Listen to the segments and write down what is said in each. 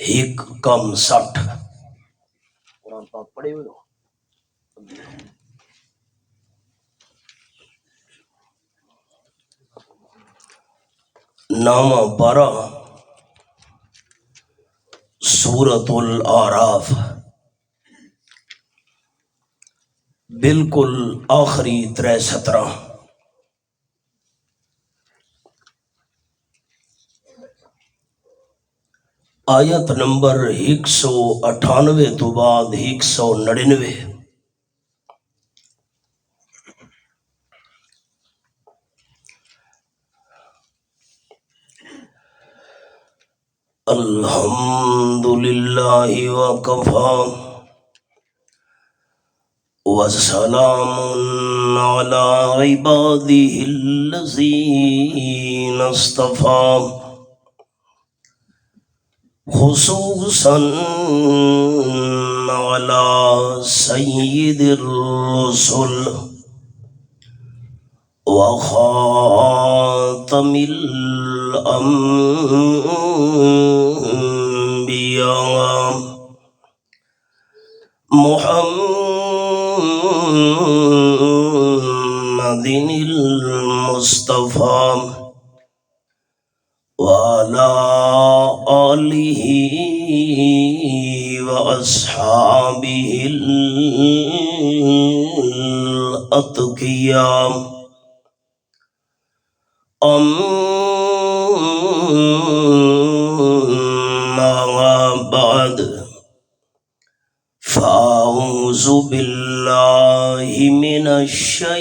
ایک کم 60 قرآن پاک پڑھے ہوئے ہو؟ نامہ پارہ سورۃ الاعراف، بالکل آخری 17 آیت نمبر 198 تو بعد 199۔ الحمد للہ وکفی وسلام علی عبادہ الذین اصطفی، خصوصا علی سید الرسل وخاتم الانبیاء محمد المصطفى وعلى آلہ واصحابہ الاتقیاء، اما بعد فاعوذ باللہ من الشیطان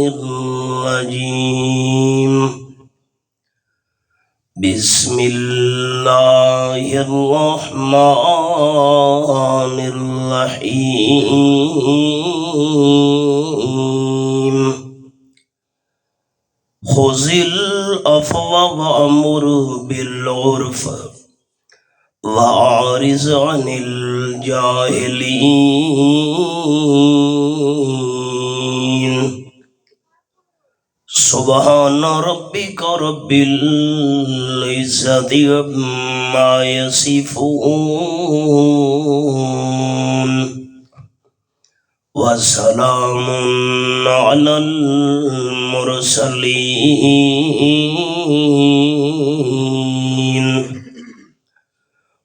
الرجیم، بسم اللہ الرحمن الرحیم، خذ العفو وأمر بالعرف وأعرض عن الجاہلین، سبحان ربک رب العزت عما یصفون وسلام علی المرسلین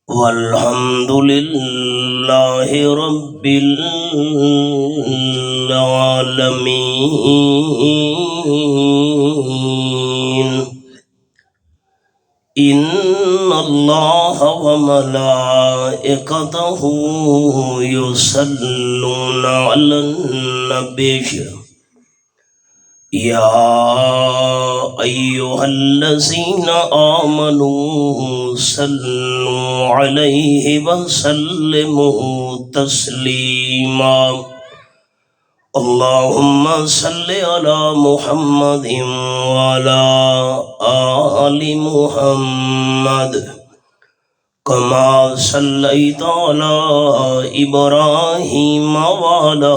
والحمد للہ رب العالمین۔ ان اللہ وملائکتہ یصلون علی النبی، یا ایہا الذین آمنوا صلوا علیہ وسلموا تسلیما، اللہم صل علی محمد وعلی آل محمد کما صلیت علی ابراہیم وعلی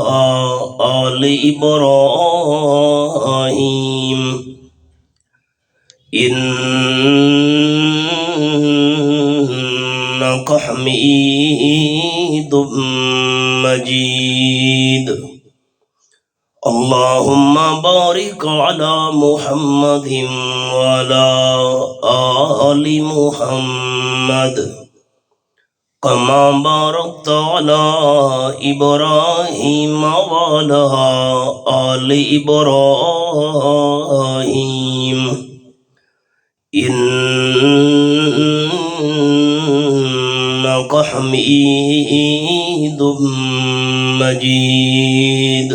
آل ابراہیم انک حمید مجید، اللہم بارک علی محمد وعلی آل محمد کما بارکت علی ابراہیم وعلی آل ابراہیم انک حمید مجید۔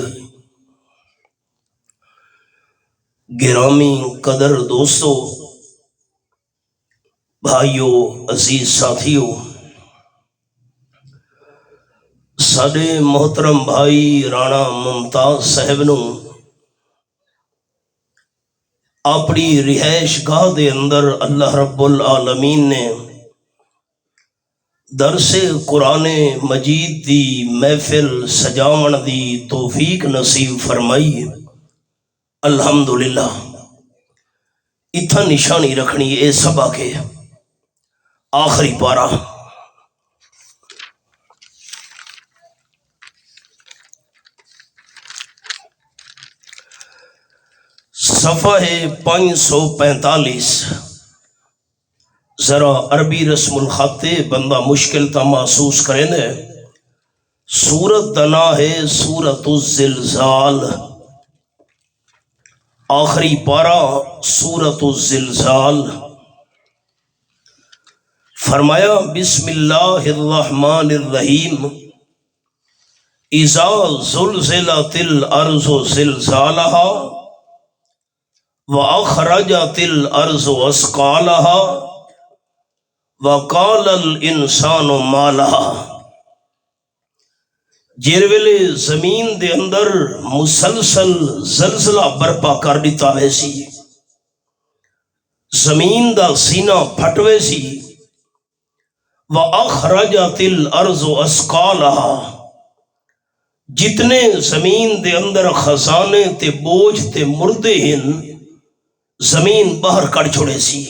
گرامی قدر دوستو، بھائیو، عزیز ساتھیو، ساڈے محترم بھائی رانا ممتاز صاحب نو اپنی رہائش گاہ دے اندر اللہ رب العالمین نے درس قرآن مجید دی محفل سجاون دی توفیق نصیب فرمائی، الحمدللہ۔ اتنا نشانی رکھنی اے سبق ہے آخری پارا صفحہ 545 ذرا عربی رسم الخط بندہ مشکل تا محسوس کرے نے سورت دنا ہے سورت الزلزال آخری پارا سورت الزلزال فرمایا بسم اللہ الرحمن الرحیم اذا زلزلت الارض زلزالہا وَأَخْرَجَتِ الْأَرْضُ أَثْقَالَهَا وَقَالَ الْإِنسَانُ مَا لَهَا جیر ویلے زمین دے اندر مسلسل زلزلہ برپا کر دیتا ویسی زمین دا سینہ پھٹوے سی وَأَخْرَجَتِ الْأَرْضُ أَثْقَالَهَا جتنے زمین دے اندر خزانے تے بوجھ تے مردے ہن زمین باہر کڑ چھوڑے سی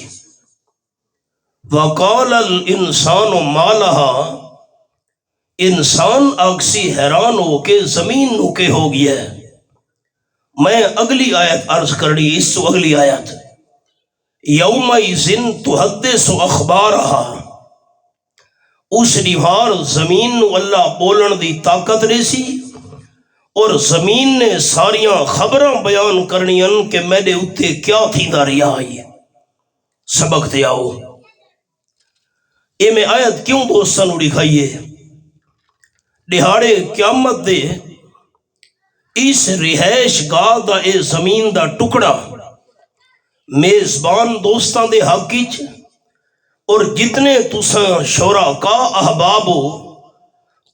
وَقَالَ الْإِنسَانُ مَا لَهَا انسان اکسی حیران ہو کے زمین نو کے ہو گیا ہے میں اگلی آیت عرض کرنی اس تو اگلی آیت یومئذ تحدث اخبارها اس نہار زمین نو اللہ بولن دی طاقت دے سی اور زمین نے ساریاں خبراں بیان کرنیاں کہ میرے اتے کیا تھی دا رہا آئی سبق تے آؤ اے میں آیت کیوں دوستان اڑی کھائیے دہاڑے قیامت دے اس رہائش گاہ دا اے زمین دا ٹکڑا میزبان دوستان دے حقیچ اور جتنے تساں شرکا احباب ہو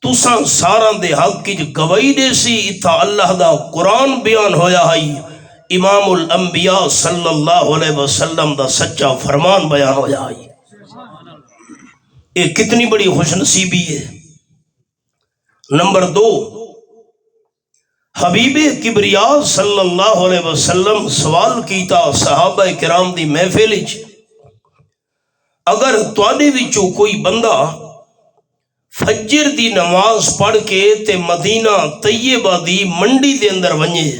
تساں ساراں دے حق کی گواہی دے سی اتھا اللہ دا قرآن بیان ہویا ہے امام الانبیاء صلی اللہ علیہ وسلم دا سچا فرمان بیان ہویا ہے یہ کتنی بڑی خوش نصیبی ہے نمبر 2 حبیب کبریاء صلی اللہ علیہ وسلم سوال کیتا صحابہ کرام دی محفل وچ اگر تواڈے وچوں کوئی بندہ فجر دی نماز پڑھ کے تے مدینہ طیبہ دی منڈی دے اندر ونجے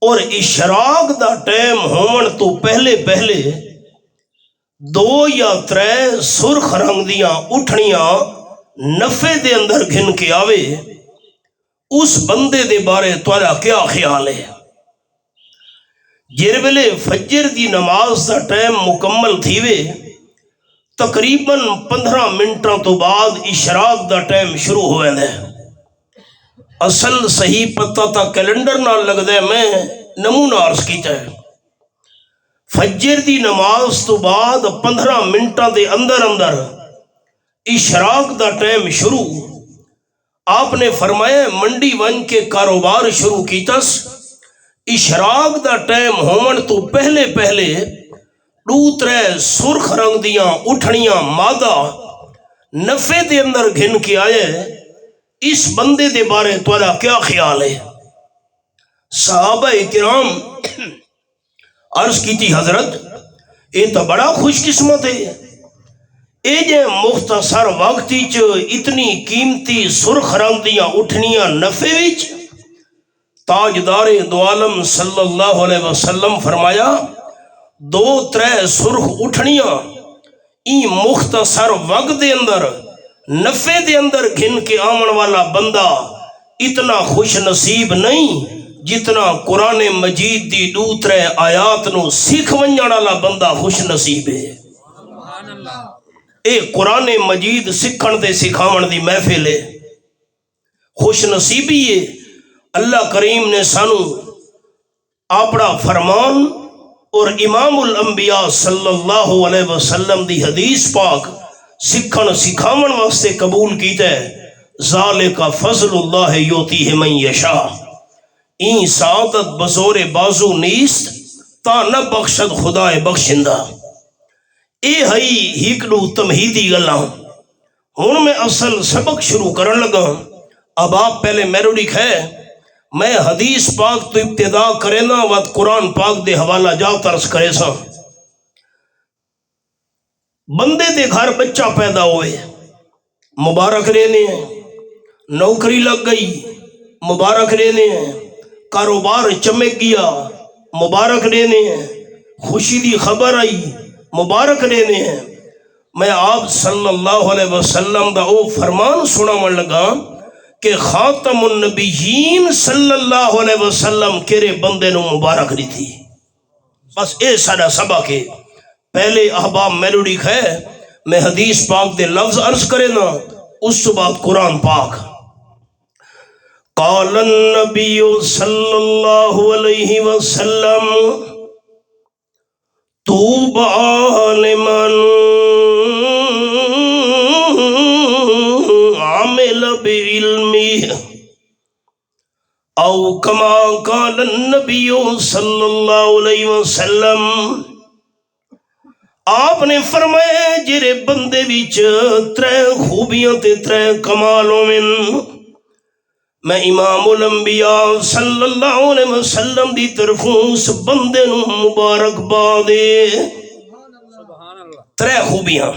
اور اشراق دا ٹائم ہون تو پہلے 2 یا 3 سرخ رنگ دیاں اٹھنیاں نفے دے اندر گھن کے آوے اس بندے دے بارے تواڈا کیا خیال ہے جیر ویلے فجر دی نماز دا ٹائم مکمل تھیوے تقریباً 15 منٹاں تو بعد اشراق دا ٹائم شروع ہوئے دے اصل صحیح پتہ تا کیلنڈر نہ لگ دے میں نمونہ عرض کیتا ہے فجر دی نماز تو بعد 15 منٹاں دے اندر اشراق دا ٹائم شروع آپ نے فرمایا منڈی ون کے کاروبار شروع کیتا اشراق دا ٹائم ہون تو پہلے 2-3 سرخ رنگ دیاں اٹھنیاں مادہ نفے دے اندر گھن کے آئے اس بندے دے بارے تواڈا کیا خیال ہے صحابہ کرام عرض کی تھی حضرت یہ تو بڑا خوش قسمت ہے اے جے مختصر وقت اتنی قیمتی سرخ رنگ دیاں اٹھنیاں نفے وچ تاجدار دو عالم صلی اللہ علیہ وسلم فرمایا 2-3 سرخ اٹھنیاں این مختصر وقت دے اندر نفے دے اندر گھن کے آمن والا بندہ اتنا خوش نصیب نہیں جتنا قرآن مجید دی 2-3 آیات نو سیکھ ونجن والا بندہ خوش نصیب ہے اے قرآن مجید سکھن تے سکھاون دی محفل ہے خوش نصیبی ہے اللہ کریم نے سانو اپنا فرمان اور امام الانبیاء صلی اللہ علیہ وسلم دی حدیث پاک سکھن سکھاون واسطے قبول کیتا ہے ذالک فضل اللہ یوتیہ من یشاء این سعادت بزور بازو نیست تا نہ بخشد خدا بخشندہ اے ہئی ہیکڑو تمہیدی گلاں ہن میں اصل سبق شروع کرن لگا اب آپ پہلے میلوڈی کھائے میں حدیث پاک تو ابتدا کرے نا وقت قرآن پاک دے حوالہ جا ترس کرے سا بندے دے گھر بچہ پیدا ہوئے مبارک رہنے ہیں، نوکری لگ گئی مبارک رہنے ہیں، کاروبار چمک گیا مبارک رہنے ہیں، خوشی دی خبر آئی مبارک رہنے ہیں۔ میں آپ صلی اللہ علیہ وسلم دا او فرمان سنا من لگا کہ خاتم النبیین صلی اللہ علیہ وسلم کیرے بندے نو مبارک دی تھی۔ بس اے سارا سبق ہے۔ پہلے احباب میلوڈی ہے میں حدیث پاک دے لفظ عرض کرے نا اس تو بعد قرآن پاک۔ قال النبی صلی اللہ علیہ وسلم طوبى لمن عمل بعلمه او كما قال النبی صلی اللہ علیہ وسلم۔ آپ نے فرمایا جرے بندے وچ ترے خوبیاں تے ترے کمالوں میں میں امام الانبیاء صلی اللہ علیہ وسلم دی طرفوں اس بندے نو مبارک باد ترے خوبیاں۔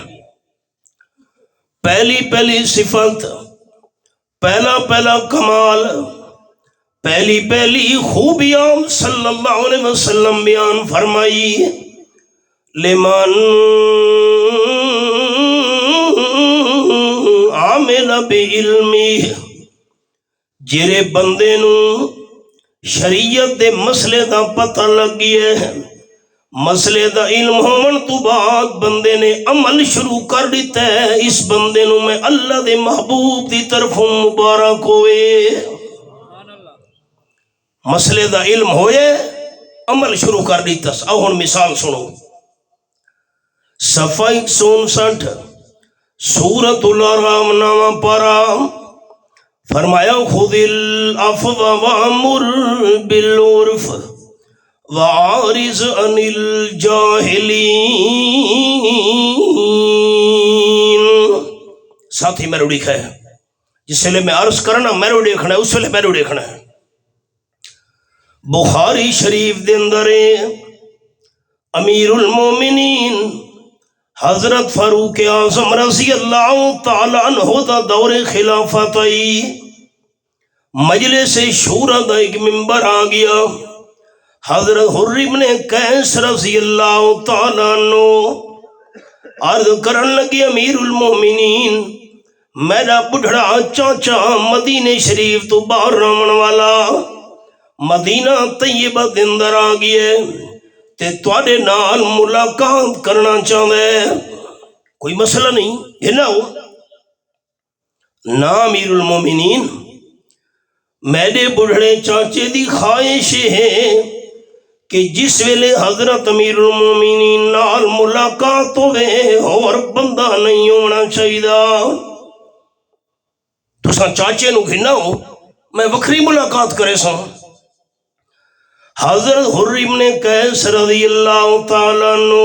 پہلی صفت، پہلا کمال، پہلی خوبیاں صلی اللہ علیہ وسلم بیان فرمائی۔ لمن عامل بعلمی، جرے بندے نو شریعت دے مسئلے دا پتہ لگ گیا ہے، مسئلے دا علم ہون تو بعد بندے نے عمل شروع کر دیتا ہے، اس بندے نو میں اللہ دے محبوب دی طرفوں مبارک ہوئے۔ مسئلے دا علم ہوئے عمل شروع کر دیتا۔ آؤ ہن مثال سنو، صفحہ 159 سورۃ الانعام نامہ پارا فرمایا خذ العفو وامر بالعرف وعارض عن الجاہلین۔ ساتھی میرے لکھا ہے جس سے میں عرض کرنا میرے دیکھنا ہے اس سے میرے دیکھنا ہے۔ بخاری شریف دے اندر امیر المومنین حضرت فاروق اعظم رضی اللہ تعالیٰ عنہ دا دور خلافت آئی، مجلس شورا دا ایک ممبر آ گیا، حضرت حر ابن قیس رضی اللہ تعالیٰ عنہ عرض کرن لگی امیر المومنین میرا بڑھڑا چاچا مدینہ شریف تو باہر رہن والا مدینہ طیبہ دے اندر آ گیا تے تواڈے نال ملاقات کرنا چاہتا ہے، کوئی مسئلہ نہیں ہے نا ہو نا امیر المومنین میرے بڑھڑے چاچے دی خواہش ہے کہ جس ویلے حضرت امیر المومنین نال ملاقات ہوئے اور بندہ نہیں ہونا چاہیے، تساں چاچے نو گھنا ہو میں وکری ملاقات کرے سا۔ حضرت حر ابن قیس رضی اللہ تعالیٰ عنہ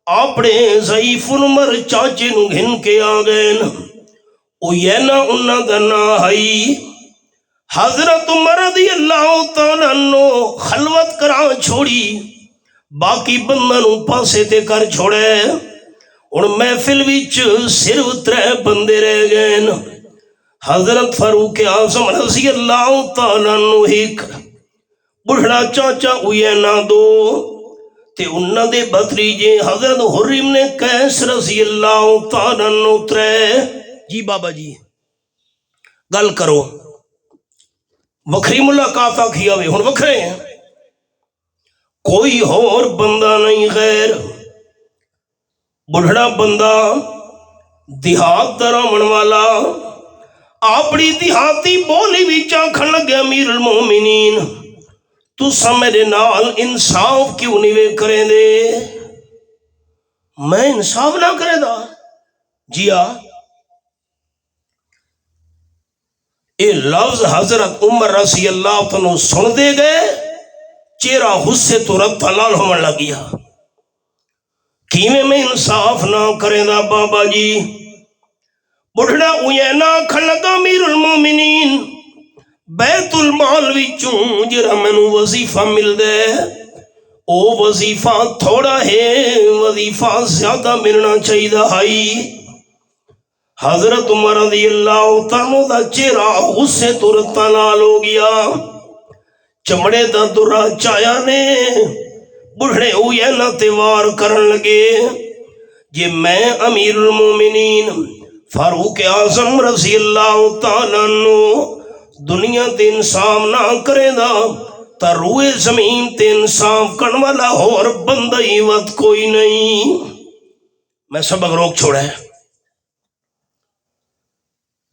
اپنے ضعیف العمر چاچے نو گھن کے آ گئے، او یہ نہ انہاں دا نا ہائی حضرت عمر رضی اللہ تعالیٰ عنہ خلوت کرا چھوڑی، باقی بندہ نو پاسے تے کر چھوڑے، اور محفل وچ صرف 3 بندے رہ گئے، حضرت فاروق اعظم رضی اللہ تعالیٰ عنہ ایک بڑھڑا چاچا ہوئے نہ دو تے انہاں دے بھتریجے حضرت حر ابن قیس رضی اللہ تعالیٰ عنہ 3۔ جی بابا جی گل کرو، وکری ملاقات آکھی آوے ہن وکھرے ہیں، کوئی اور بندہ نہیں غیر بڑھڑا بندہ دیہات دا رہن والا اپنی دیہاتی بولی وچ آکھن لگے امیر المومنین تساں میرے نال انصاف کیوں نہیں کریں دے؟ میں انصاف نہ کرے دا؟ جی اے لفظ حضرت عمر رضی اللہ عنہ سن دے گئے، چہرہ غصے تو رب لال ہونے لگیا، کیویں میں انصاف نہ کریں دا بابا جی؟ بڑھڑا اوینا کھن لگا امیر المومنین بیت المال وچوں جڑا مینوں وظیفہ ملدا ہے او وظیفہ تھوڑا ہے، وظیفہ زیادہ ملنا چاہیے ہائی۔ حضرت عمر رضی اللہ تعالیٰ دا چہرہ غصے تو رتا لال ہو گیا، چمڑے دا درا چایا نے بڑھڑے ہوئے نہ تیوار کرن لگے، جے میں امیر المومنین فاروق اعظم رضی اللہ تعالیٰ عنہ دنیا تے انصاف نہ کرے دا تا روئے زمین تے انصاف کرن والا اور بندہ ہی وقت کوئی نہیں۔ میں سبق روک چھوڑا ہے۔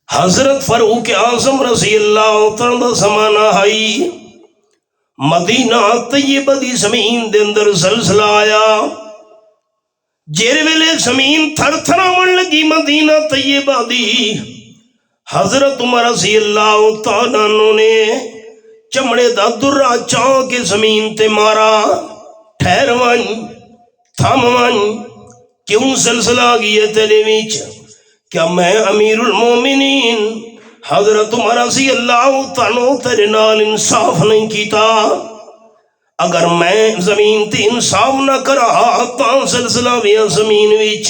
حضرت فاروق اعظم رضی اللہ تعالیٰ زمانہ آئی، مدینہ طیبہ دی زمین دے اندر زلزلہ آیا، جیرے ویلے زمین تھر تھراون لگی مدینہ طیبہ دی، حضرت عمر رضی اللہ تعالیٰ عنہ نے چمڑے دا درہ چاہ کے زمین تے مارا، ٹھہر ون تھم ون، کیوں زلزلہ گیا تیرے وچ؟ کیا میں امیر المومنین حضرت عمر رضی اللہ تعالیٰ تیرے نال انصاف نہیں کیتا؟ اگر میں زمین تے انصاف نہ کرا تاں زلزلہ ویا زمین وچ،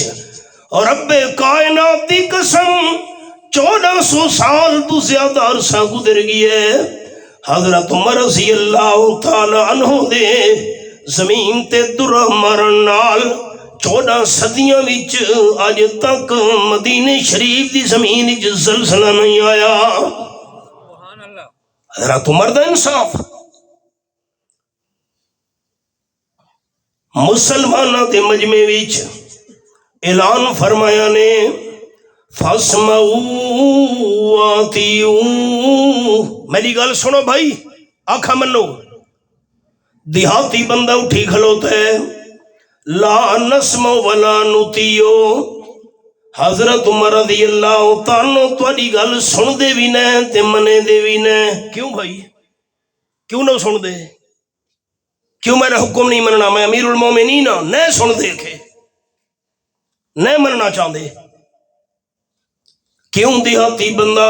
اور رب کائنات دی قسم 1400 سال تو زیادہ عرصہ گزر گیا ہے، حضرت عمر رضی اللہ تعالی عنہ دے زمین تے درہ مارن نال 14 صدیاں وچ اج تک مدینے شریف دی زمین وچ زلزلہ نہیں آیا۔ حضرت عمر دا انصاف۔ مسلمانہ دے مجمع وچ اعلان فرمایا نے فَاسْمَعُوا وَأَطِیعُوا، میری گل سنو بھائی، آنکھاں منو۔ دیہاتی بندہ اٹھی کھلوتا ہے، لا نسمع ولا نطیع، حضرت عمر رضی اللہ تعالیٰ تواڈی گل سن دے بھی نہ تے منے دے بھی نہ۔ کیوں بھائی، کیوں نہ سن دے؟ کیوں میرا حکم نہیں مننا؟ میں امیر المومنین ہاں، نہ سن دے کے نہ مننا چاہتے؟ کیوں دیہاتی بندہ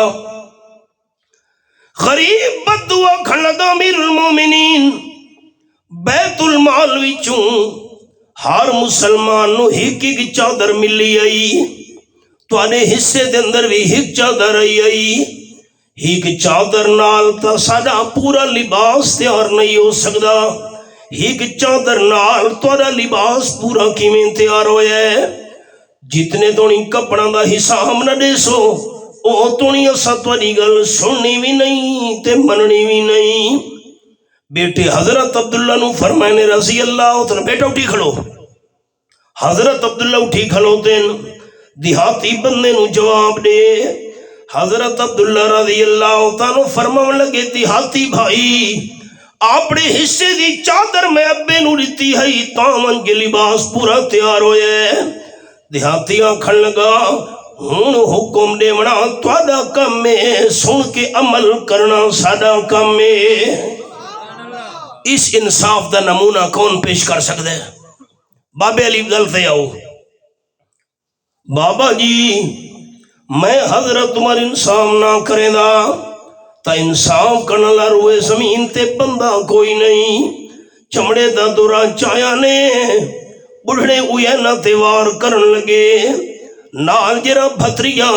غریب بد دعا کھن لگا امیر المومنین بیت المال وچوں ہر مسلمان نو ایک ایک چادر ملی آئی، تواڈے حصے دے اندر بھی ایک چادر آئی، ایک چادر نال تا ساڈا پورا لباس تیار نہیں ہو سکدا، ایک چادر نال تواڈا لباس پورا کیویں تیار ہویا ہے؟ جتنے تونی کپڑاں دا حساب نہ دیسو او تونی اسا تواڈی گل سننی بھی نہیں تے مننی بھی نہیں۔ بیٹے حضرت عبداللہ نو فرمائے رضی اللہ تعالیٰ، بیٹا اٹھی کھڑو۔ حضرت عبداللہ اٹھی کھڑو دین، دیہاتی بندے نو جواب دے۔ حضرت عبداللہ رضی اللہ تعالیٰ فرمان لگے دیہاتی بھائی، اپنے حصے دی چادر میں ابے نو دیتی ہے تاون کے لباس پورا تیار ہویا ہے۔ دیہاتی آکھن لگا ہن حکم دیونا تواڈا کم ہے، سن کے عمل کرنا ساڈا کم ہے۔ اس انصاف دا نمونہ کون پیش کر سکتا ہے؟ بابے علی گل تے آؤ۔ بابا جی میں حضرت عمر انصاف نہ کرے دا تا انصاف کرنا لا روئے زمین تے بندہ کوئی نہیں، چمڑے دا دورا چایا نے بڑھڑے ہوئے نہ تیوار کرن لگے، نال جرا بھتریا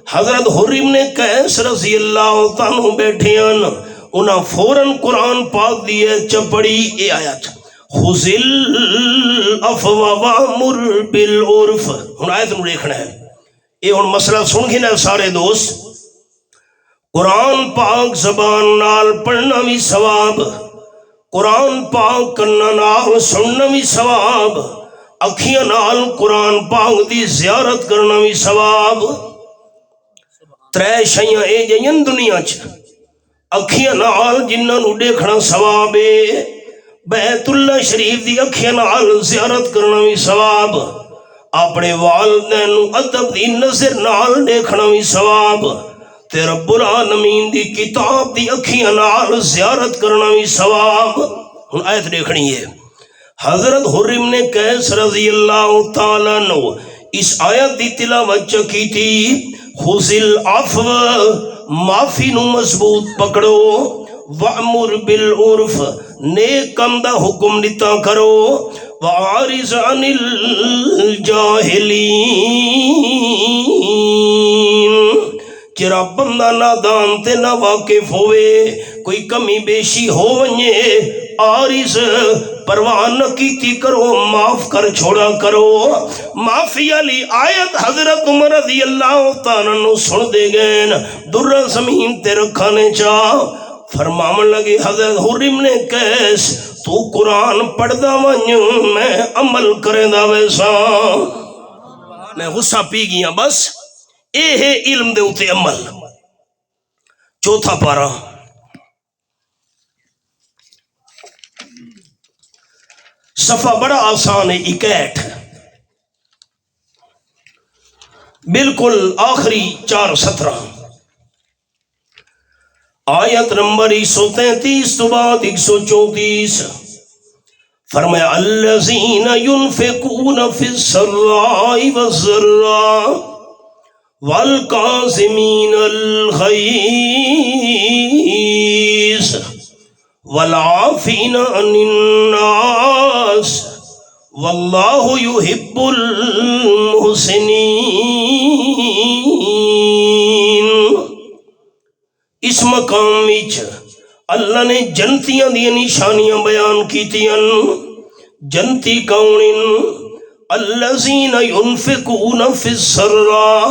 حضرت حریم نے قیس رضی اللہ تعالیٰ بیٹھے ہیں، انہاں فوراً قرآن پاک دیئے چپڑی اے آیت خُذِ الْعَفْوَ وَأْمُرْ بِالْعُرْفِ۔ ہن آیت نو دیکھنا ہے، اے ہن مسئلہ سن کے نا سارے دوست، قرآن پاک زبان نال پڑھنا بھی ثواب، قرآن پاک کرنا نال سننا بھی ثواب، اکھیاں نال قرآن پاک دی زیارت کرنا بھی ثواب۔ ترے شیاں اے جائیں دنیا چ، اکھیاں نال جنہاں نو دیکھنا ثواب ہے، بیت اللہ شریف دی اکھیاں نال زیارت کرنا بھی ثواب، اپنے والدین نو ادب دی نظر نال دیکھنا بھی ثواب، تے رب العالمین دی کتاب دی اکھیاں نال زیارت کرنا بھی ثواب۔ ہن آیت دیکھنی ہے، حضرت حریم نے قیس رضی اللہ تعالیٰ عنہ اس آیت دی تلاوت کی تھی، خُذِ الْعَفْوَ معافی نو مضبوط پکڑو، وَأْمُرْ بِالْعُرْفِ نیک کم دا حکم دتا کرو، وَعَارِضْ عَنِ الْجَاهِلِينَ جرا بندہ نادان تے نہ واقف ہوئے، کوئی کمی بیشی ہو ونجے عارض پرواہ نہ کیتی کرو، معاف کر چھوڑا کرو۔ معافی علی آیت حضرت عمر رضی اللہ تعالیٰ عنہ سن دے گئے، درہ زمین تے رکھانے چاہ فرماون لگے حضرت حرم نے کیس تو قرآن پڑھ دا ونج میں عمل کرے دا ویسا۔ میں غصہ پی گیا، بس اے ہے علم دے اتے عمل۔ چوتھا پارا، صفحہ بڑا آسان ہے، 61 بالکل آخری 4:17 آیت نمبر 133 تو بعد 134 فرمایا الذین ينفقون فی السراء والضراء والکاظمین الغیظ والعافین عن الناس واللہ یحب المحسنین۔ اس مقام وچ اللہ نے جنتیاں دی نشانیاں بیان کیتیاں۔ جنتی کون؟ الذین ينفقون فی السراء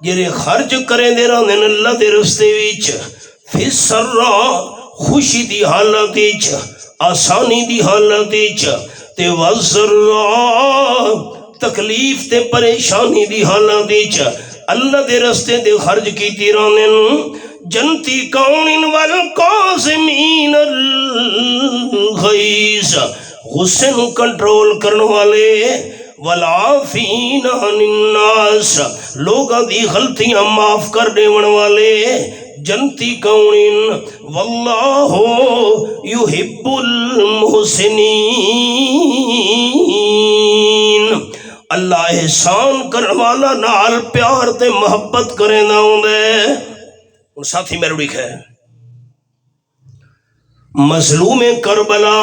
جڑے خرچ کریں دے رہندے اللہ دے رستے وچ، فی السراء خوشی دی حالت وچ، آسانی دی حالت وچ، تے والضراء تکلیف تے پریشانی دی حالت وچ اللہ دے رستے دے خرچ کیتی رہندے۔ جنتی کون؟ والکاظمین الغیظ غصے نو کنٹرول کرنے والے، والعافین عن الناس لوگاں دی غلطیاں معاف کر دیون والے۔ جنتی کون؟ واللہ یحب المحسنین اللہ احسان کرنے والا نال پیار تے محبت کرے نہ ہوندے۔ ساتھی میرے لکھا ہے مظلوم کربلا،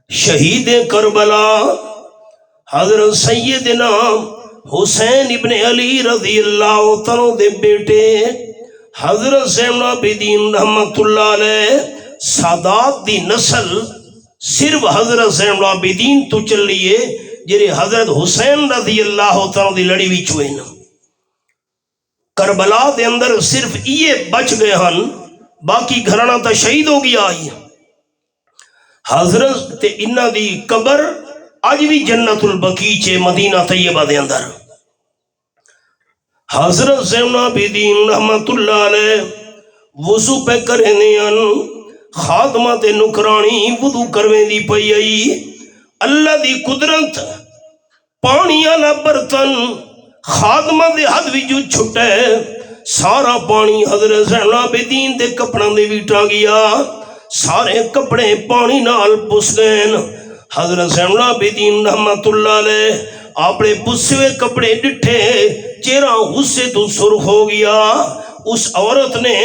شہید کربلا حضرت سیدنا حسین ابن علی رضی اللہ تعالیٰ دے بیٹے حضرت زین العابدین رحمت اللہ علیہ سادات دی نسل صرف حضرت زین العابدین تو چلیے جرے حضرت حسین رضی اللہ تعالیٰ دی لڑی بھی چوئے نا۔ کربلا دے اندر صرف یہ بچ گئے ہن، باقی گھرانہ تا شہید ہو گیا آئی۔ حضرت تے انہ دی قبر آج بھی جنت البقیع مدینہ طیبہ دے اندر۔ حضرت زین العابدین رحمت اللہ علیہ وضو پہ کرنے ان خادمات نکرانی وضو کرویں دی پئی آئی۔ اللہ دی قدرت پانی والا برتن خادمہ دے ہاتھ وچوں چھٹے، سارا پانی حضرت زین العابدین دے کپڑاں دے وچ گیا، سارے کپڑے پانی نال پس گئے۔ حضرت زین العابدین رحمت اللہ علیہ اپنے پسے ہوئے کپڑے ڈٹھے، چہرہ غصے تو سرخ ہو گیا۔ اس عورت نے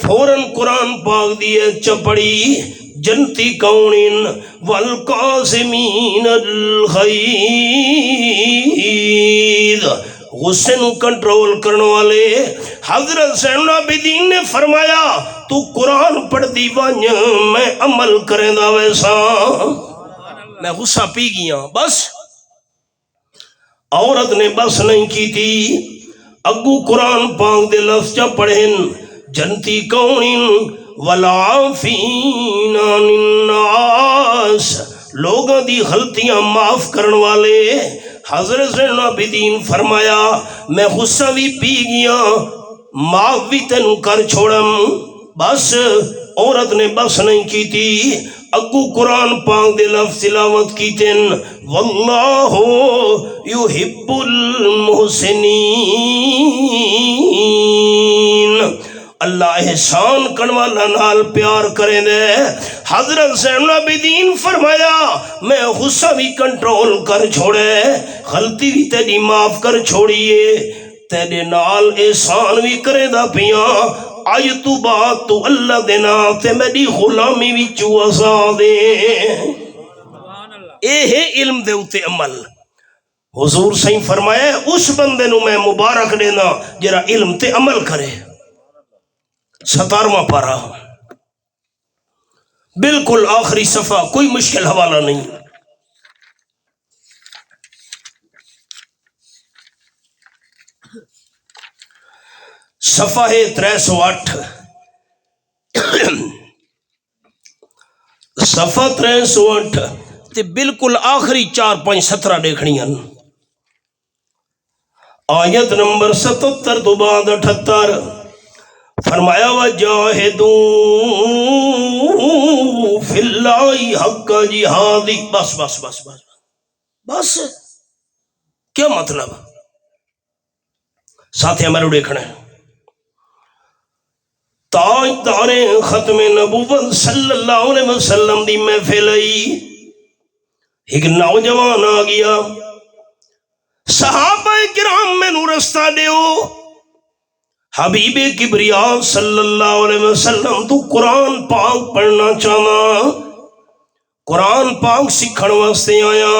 فوراً قرآن پاک دیے چپڑی جنتی کون؟ والکاظمین الغیظ غصے نو کنٹرول کرنے والے۔ حضرت زین العابدین نے فرمایا تو قرآن پڑھ دی ونج میں عمل کریں دا ویسا۔ میں غصہ پی گیا، بس عورت نے بس نہیں کی تھی، اگو قرآن پاک دے لفظ چا پڑھیں جنتی کون؟ والعافین عن الناس لوگوں دی غلطیاں معاف کرن والے۔ حضرت زین العابدین فرمایا میں غصہ بھی پی گیا، معاف بھی تینوں کر چھوڑم۔ بس عورت نے بس نہیں کی تھی، اگو قرآن پاک دے لفظ تلاوت کی تین واللہ یحب المحسنین اللہ احسان کرنے والا نال پیار کریں دے۔ حضرت زین العابدین فرمایا میں غصہ بھی کنٹرول کر چھوڑے، غلطی بھی تیری معاف کر چھوڑیے۔ تیرے نال احسان بھی کرے دا پیاں اج تو بعد تو اللہ دے نام تے میری غلامی وچوں آزاد ہے۔ اے ہے علم دے اتے عمل۔ حضور صحیح فرمایا اس بندے نو میں مبارک دینا جرا علم تے عمل کرے۔ 17واں پارہ بالکل آخری صفحہ، کوئی مشکل حوالہ نہیں۔ صفحہ 308، صفحہ 308 تے بالکل آخری 4-5 دیکھنی ہیں۔ آیت نمبر 77 تو بعد 78 فرمایا وجاہدوا فی اللہ حق جہادی۔ بس بس بس بس بس کیا مطلب؟ ساتھی ہمارے دیکھنا ہے تاجدار ختم نبوت صلی اللہ علیہ وسلم دی محفل آئی، ایک نوجوان آ گیا، صحابہ کرام میں نو رستہ دیو، حبیب کبریا صلی اللہ علیہ وسلم تو قرآن پاک پڑھنا چاہنا، قرآن پاک سکھن واسطے آیا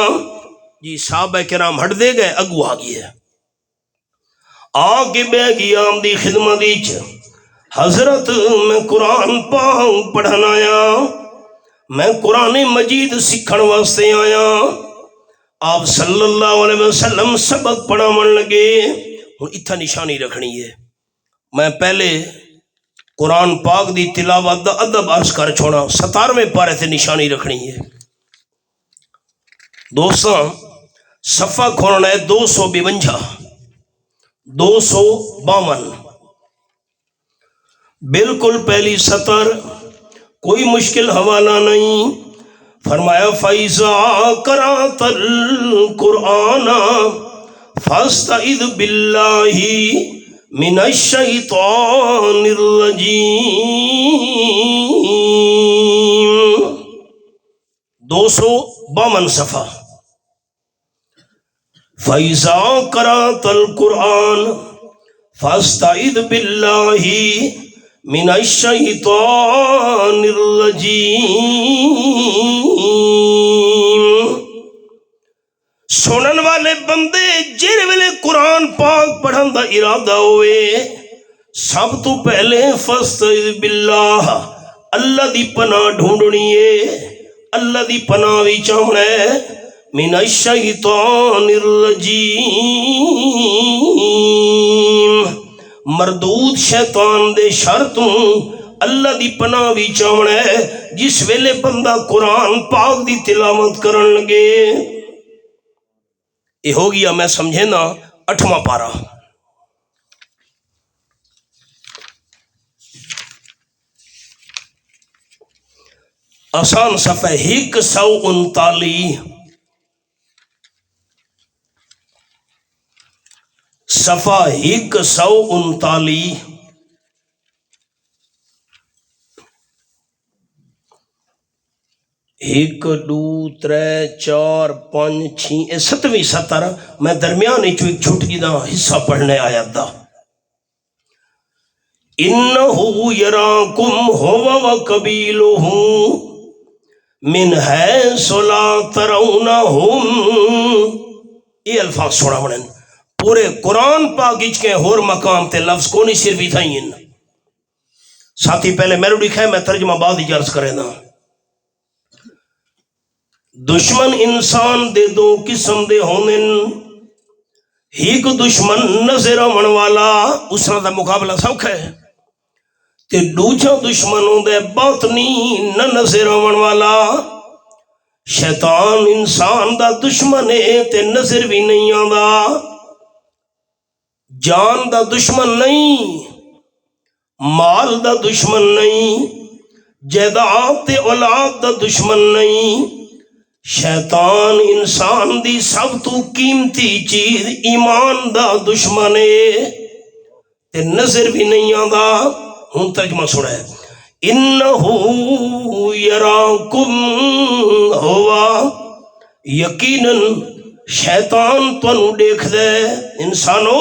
جی۔ صحابہ کرام ہٹ دے گئے، اگو آ گیا، آ کے بہ گیا دی خدمت وچ، حضرت میں قرآن پاک پڑھنا آیا، میں قرآن مجید سکھن واسطے آیا۔ آپ صلی اللہ علیہ وسلم سبق پڑھاون لگے۔ ہن اتھا نشانی رکھنی ہے، میں پہلے قرآن پاک دی تلاوت دا ادب عرض کر چھوڑا، 17ویں پارے تے نشانی رکھنی ہے۔ دوستاں صفحہ کھولنا ہے 252 252، بالکل پہلی سطر، کوئی مشکل حوالہ نہیں۔ فرمایا فَإِذَا قَرَأْتَ الْقُرْآنَ فَاسْتَعِذْ بِاللَّهِ مِنَ الشَّيْطَانِ الرَّجِيمِ۔ 252 صفحہ۔ فَإِذَا قَرَأْتَ الْقُرْآنَ فَاسْتَعِذْ بِاللَّهِ من الشیطان الرجیم۔ سنن والے بندے جن ویلے قرآن پاک پڑھن دا ارادہ ہوئے، سب تو پہلے فاستعذ باللہ، اللہ دی پناہ ڈھونڈنی ہے، اللہ دی پناہ بھی چاہنا ہے، من الشیطان الرجیم، مردود شیطان دے شرطوں اللہ دی پناہ بھی چاہنا ہے۔ جس ویلے بندہ قرآن پاک دی تلاوت کرن لگے، یہ ہو گیا میں سمجھے نا 8واں پارہ۔ آسان صفحہ 139، صفحہ 139، ایک دو ترے چار پانچ چھ، 7ویں سطر، میں درمیان ایک چھوٹی دا حصہ پڑھنے آیت دا۔ انہو یراکم ہوا وقبیلہ من حیث لا ترونہم۔ یہ الفاظ سوڑا بڑھن پورے قرآن پاک کے ہور مقام تے لفظ کو نہیں صرف ہی تھائیں۔ ساتھی پہلے میرے لکھا ہے، میں ترجمہ بعد ہی عرض کرے نا۔ دشمن انسان دے دو قسم دے ہونن، ایک دشمن نظر آون والا، اس طرح دا مقابلہ سوکھا ہے، تے دوجا دشمن دے باطنی نہ نظر آون والا۔ شیطان انسان دا دشمن ہے تے نظر بھی نہیں آندا، جان دا دشمن نہیں، مال دا دشمن نہیں، جائیداد تے اولاد دا دشمن نہیں۔ شیطان انسان دی سب تو قیمتی چیز ایمان دا دشمن ہے تے نظر بھی نہیں آندا۔ ہوں ترجمہ سنا ہے، انہو یراکم ہوا، یقیناً شیطان تنو دیکھ دے، انسانو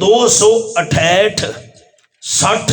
268 60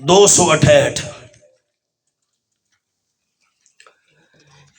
268।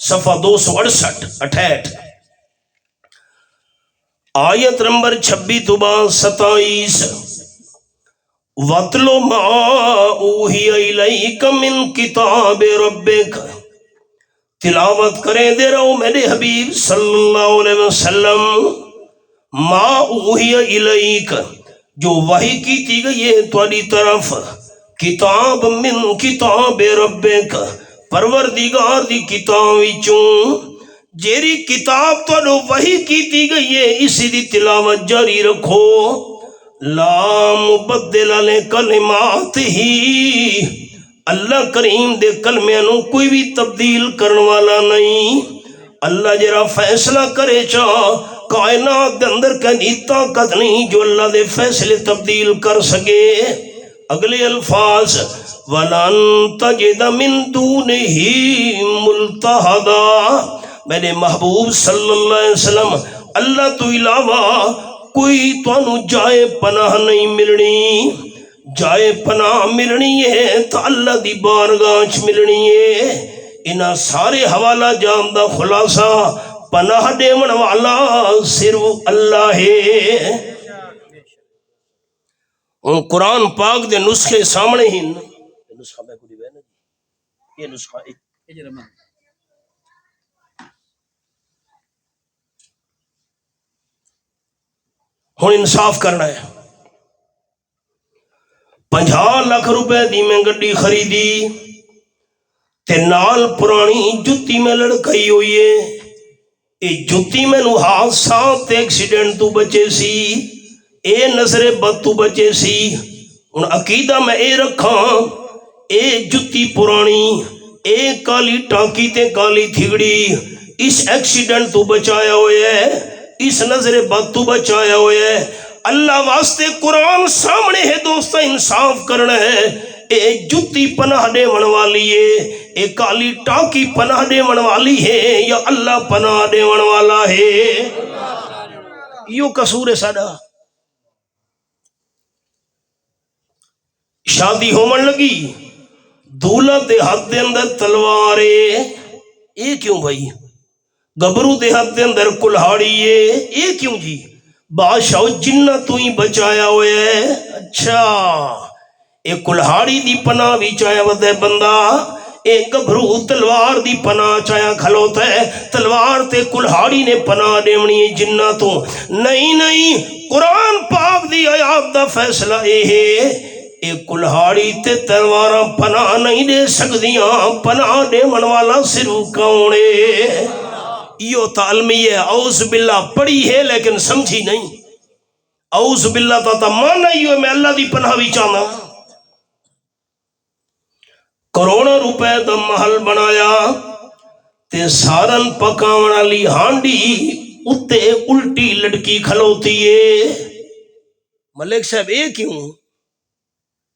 صفحہ 268 آیت نمبر 26 تو بعد 27 وَاتْلُ مَا أُوحِيَ إِلَيْكَ مِنْ كِتَابِ رَبِّكَ، تلاوت کریں دے رہو میرے حبیب صلی اللہ علیہ وسلم ما اوحی الیک، جو وحی کی تھی گئی ہے تواڈی طرف، کتاب من کتاب ربک، پروردگار دی کتاب وچوں جیری کتاب تانو وحی کی تھی گئی ہے اسی دی تلاوت جاری رکھو، لا مبدل لکلمات ہی، اللہ کریم دے کلمیاں نو کوئی بھی تبدیل کرنے والا نہیں، اللہ جرا فیصلہ کرے چاہ کائنات دے اندر کہیں طاقت نہیں جو اللہ دے فیصلے تبدیل کر سکے۔ اگلے الفاظ وَلَن تَجِدَ مِن دُونِهِ مُلْتَحَدًا، میرے محبوب صلی اللہ علیہ وسلم اللہ تو علاوہ کوئی توانو جائے پناہ نہیں ملنی، جائے پناہ ملنی ہے تو اللہ دی بارگاہ چ ملنی ہے۔ انہاں سارے حوالہ جان دا خلاصہ پناہ دیون والا صرف اللہ ہے۔ ان قرآن پاک دے نسخے سامنے ہی نسخہ میں کوئی ہے نا، یہ نسخہ ہن انصاف کرنا ہے۔ 50 لاکھ روپے دی میں گڈی خریدی تے نال پرانی جتی میں لڑکائی ہوئی ہے، اے جتی میں نو حادثہ تے ایکسیڈنٹ تو بچے سی، اے نظر بد تو بچے سی، ان عقیدہ میں اے رکھاں اے جتی پرانی، اے کالی ٹانکی تے کالی تھگڑی اس ایکسیڈنٹ تو بچایا ہوئے ہے، اس نظر بد تو بچایا ہوئے ہے۔ اللہ واسطے قرآن سامنے ہے دوستہ، انصاف کرنا ہے۔ اے جتی پناہ دے من والی ہے، اے کالی ٹانکی پناہ دے من والی ہے یا اللہ پناہ دے من والا ہے؟ یوں قصور ہے ساڈا۔ شادی ہومن لگی، دولہا دے ہاتھ دے اندر تلوار ہے، اے کیوں بھائی؟ گبرو دے ہاتھ دے اندر کلہاڑی ہے، اے کیوں جی؟ بادشاہ جنہ تو ہی بچایا ہوئے ہے۔ اچھا اے کلہاڑی دی پناہ بھی چاہیا ودے بندہ، اے گبرو تلوار دی پناہ چاہیا کھلوتا ہے، تلوار تے کلہاڑی نے پناہ دیونی ہے جنہ تو نہیں نہیں، قرآن پاک دی آیات دا فیصلہ اے ہے اے کلہاڑی تے تلواراں پناہ نہیں دے سکدیاں، پناہ دے من والا صرف کون ہے؟ یہ تعلمی ہے، اعوذ باللہ پڑھی ہے لیکن سمجھی نہیں۔ اعوذ باللہ تا مانا ہی ہوئے میں اللہ دی پناہ بھی چاہنا۔ کروڑوں روپے دا محل بنایا تے سارن پکاون والی ہانڈی اتے الٹی لڑکی کھلوتی ہے۔ ملک صاحب اے کیوں؟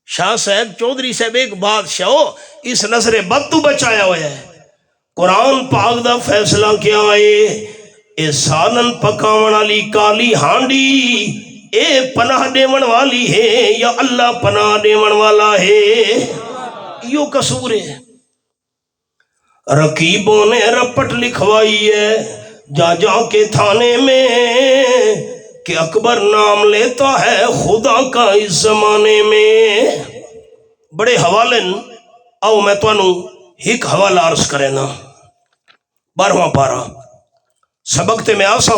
شاہ صاحب چودھری صاحب ایک بادشاہ اس نظر بد تو بچایا ہوا ہے۔ قرآن پاک دا فیصلہ کیا ہے؟ اے سالن پکاون والی کالی ہانڈی اے پناہ دیون والی ہے یا اللہ پناہ دیون والا ہے؟ یوں قصور ہے۔ رقیبوں نے رپٹ لکھوائی ہے جا جا کے تھانے میں کہ اکبر نام لیتا ہے خدا کا اس زمانے میں۔ بڑے حوالے آؤ میں توانوں ایک حوالہ عرض کرے نا۔ 12واں پارہ سبق تے میں آسا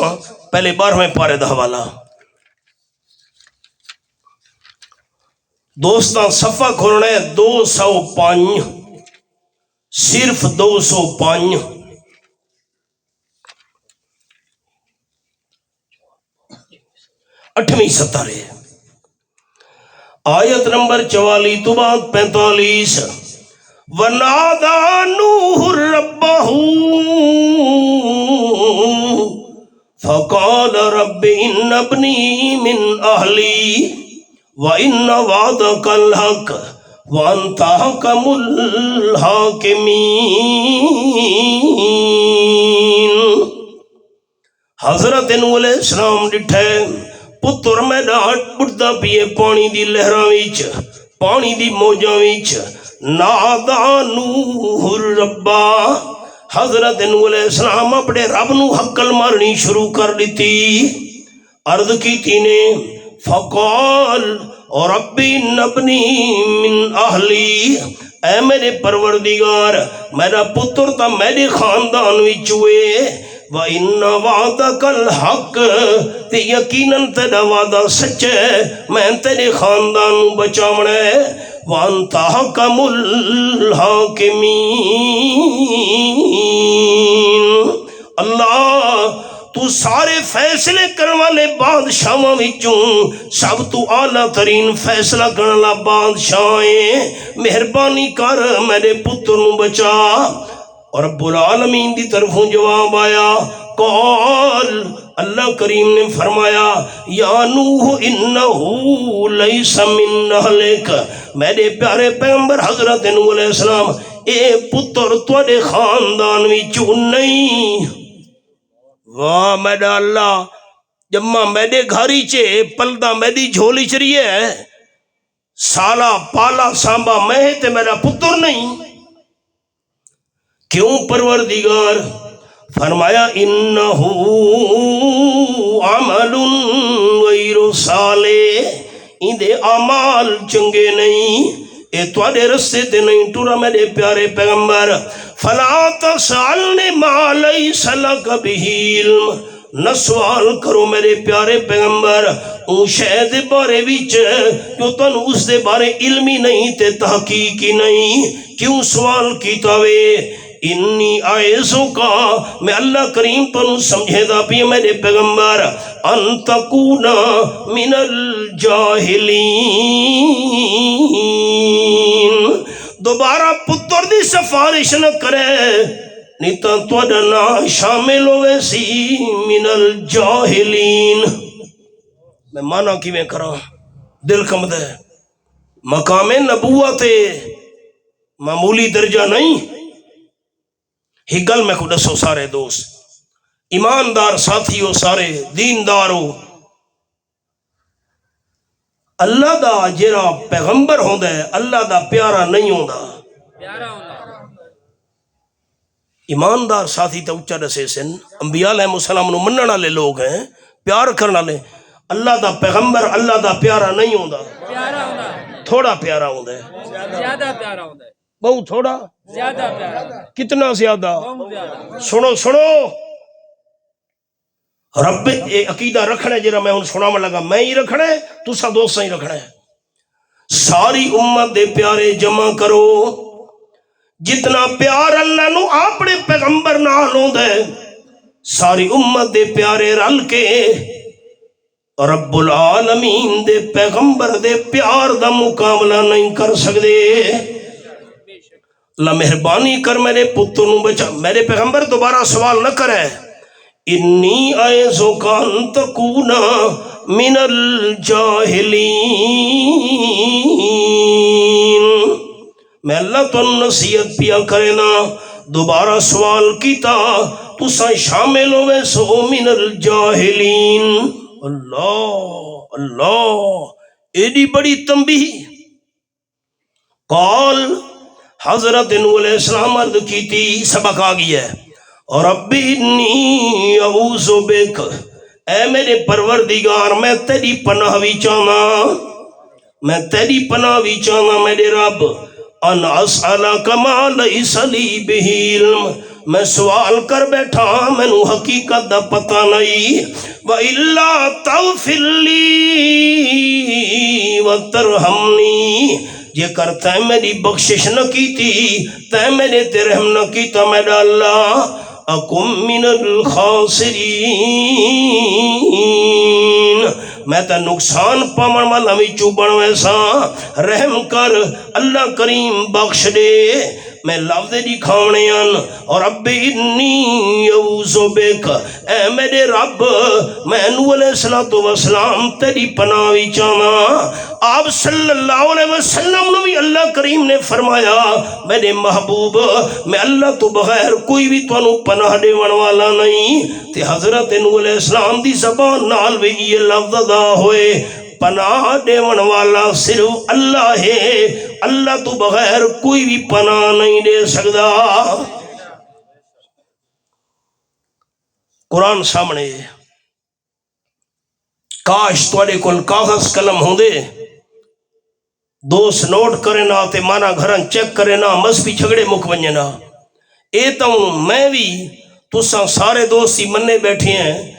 پہلے 12ویں پارے دا حوالہ۔ دوستاں صفحہ کھولنا ہے 205، صرف 205۔ اٹھویں ستارے آیت نمبر 44 تو بعد 45 وَنَادَى نُوحٌ رَبَّهُ فَقَالَ رَبِّ إِنَّ ابْنِي مِنْ أَهْلِي وَإِنَّ وَعْدَكَ الْحَقُّ وَأَنْتَ أَحْكَمُ الْحَاكِمِينَ۔ حضرت نوح علیہ السلام ڈٹھے پتر میدان بڑھدا پیے پانی دی لہراں وچ، پانی دی موجاں وچ۔ نادا نوح ربا، حضرت نوح علیہ السلام اپنے رب نو حقل مارنی شروع کر دیتی. عرض کی نے فقال اور ربی نبنی من اہلی، اے میرے پروردگار میرا پتر تا میرے خاندان وچ ہوئے. وَإِنَّ وَعْدَكَ الْحَقُّ، تے یقیناً تیرا وعدہ سچ ہے، میں تیرے خاندان نو بچاونا ہے. وَأَنْتَ أَحْكَمُ الْحَاكِمِينَ، اللہ تو سارے فیصلے کرنے والے بادشاہاں وچوں سب تو اعلیٰ ترین فیصلہ کرنے والا بادشاہ ہے. مہربانی کر میرے پتر نو بچا. اور رب العالمین دی طرفوں جواب آیا. قال، اللہ کریم نے فرمایا یا نوح انہو لیس من اہلک، میرے پیارے پیغمبر حضرت نوح علیہ السلام اے پتر تواڈے خاندان وچوں نہیں. واہ میرا اللہ، جمع میرے گھاری چے پلدا میری جھولی چ رہی ہے، سالا پالا سانبا میں تے میرا پتر نہیں. کیوں پروردگار؟ فرمایا انہو عمل غیر صالح، اندے اعمال چنگے نہیں، اے تواڈے رستے تے نہیں ٹرا میرے پیارے پیغمبر. فلا تسألنی ما لیس لک بہ علم، نہ سوال کرو میرے پیارے پیغمبر اون شے دے بارے وچ جو تانوں اس دے بارے علم ہی نہیں تے تحقیق ہی نہیں. کیوں سوال کیتا وے؟ انی آئیزوں کا، میں اللہ کریم تنوں سمجھے دا پی میرے پیغمبر، ان تکون من الجاہلین، دوبارہ پتر دی سفارش نہ کرے نہیں تو توڑا نا شامل ہوئے سی من الجاہلین. میں مانا کی میں کرا دل کم دے، مقام نبوت معمولی درجہ نہیں. ہی گل میں کو دسو سارے دوست ایماندار ساتھیو سارے دیندارو، اللہ دا جیرا پیغمبر ہوندا ہے اللہ دا پیارا نہیں ہوندا. ایماندار ساتھی تے اچھا دسے سن انبیاء علیہ السلام نو منن والے لوگ ہیں، پیار کرن والے. اللہ دا پیغمبر اللہ دا پیارا نہیں ہوندا، تھوڑا پیارا ہوندا ہے، زیادہ پیارا ہوندا ہے، بہت تھوڑا، زیادہ پیارا، کتنا زیادہ. سنو سنو رب اے عقیدہ رکھنا ہے جرا میں ہن سناون لگا، میں ہی رکھنا ہے تساں دوستاں ہی رکھنا ہے. ساری امت دے پیارے جمع کرو، جتنا پیار اللہ نو اپنے پیغمبر نال ہوندا ہے ساری امت دے پیارے رل کے رب العالمین دے پیغمبر دے پیار دا مقابلہ نہیں کر سکدے. اللہ مہربانی کر میرے پتر نو بچا. میرے پیغمبر دوبارہ سوال نہ کرے، انی اعوذ کا ان تکون من الجاہلین. میں اللہ تو نصیحت پیا کرے نا، دوبارہ سوال کیتا تساں شامل ہوئے سو من الجاہلین. اللہ اللہ، ایڈی بڑی تنبیہ. قال، حضرت نوح علیہ السلام عرض کی تھی، سبق آ گئی ہے. ربی انی اعوذ بک، اے میرے پروردگار میں تیری پناہ بھی چاہنا، میں تیری پناہ بھی چاہنا میرے رب. ان اسألک ما لیس لی بہ علم، میں سوال کر بیٹھا مینو حقیقت دا پتہ نہیں. وَإِلَّا تَغْفِرْ لِي وَتَرْحَمْنِي، یہ کرتا ہے میری بخشش نہ کی تھی تے میرے تے رحم نہ کیتا میرا اللہ، اکم من الخاسرین، میں تے نقصان پاون والا وچوں بن ویسا. رحم کر اللہ کریم، بخش دے. میں لفظ دی کھاونے ان اور رب انی اعوذ بک، اے میرے رب میں نوح علیہ السلام تیری پناہ وی چاہنا. آپ صلی اللہ علیہ وسلم نے بھی اللہ کریم نے فرمایا میرے محبوب میں اللہ تو بغیر کوئی بھی تانوں پناہ دیون والا نہیں. تے حضرت نوح علیہ السلام دی زبان نال بھی یہ لفظ ادا ہوئے، پناہ دیون والا صرف اللہ ہے، اللہ تو بغیر کوئی بھی پناہ نہیں دے سکتا. قرآن سامنے کاش تھوڑے کول کاغذ قلم ہوندے دوست نوٹ کرے نا تے مانا گھران چیک کرے نا مذہبی جھگڑے مک ونجے نا اے تو میں بھی تساں سارے دوستی مننے بیٹھے ہیں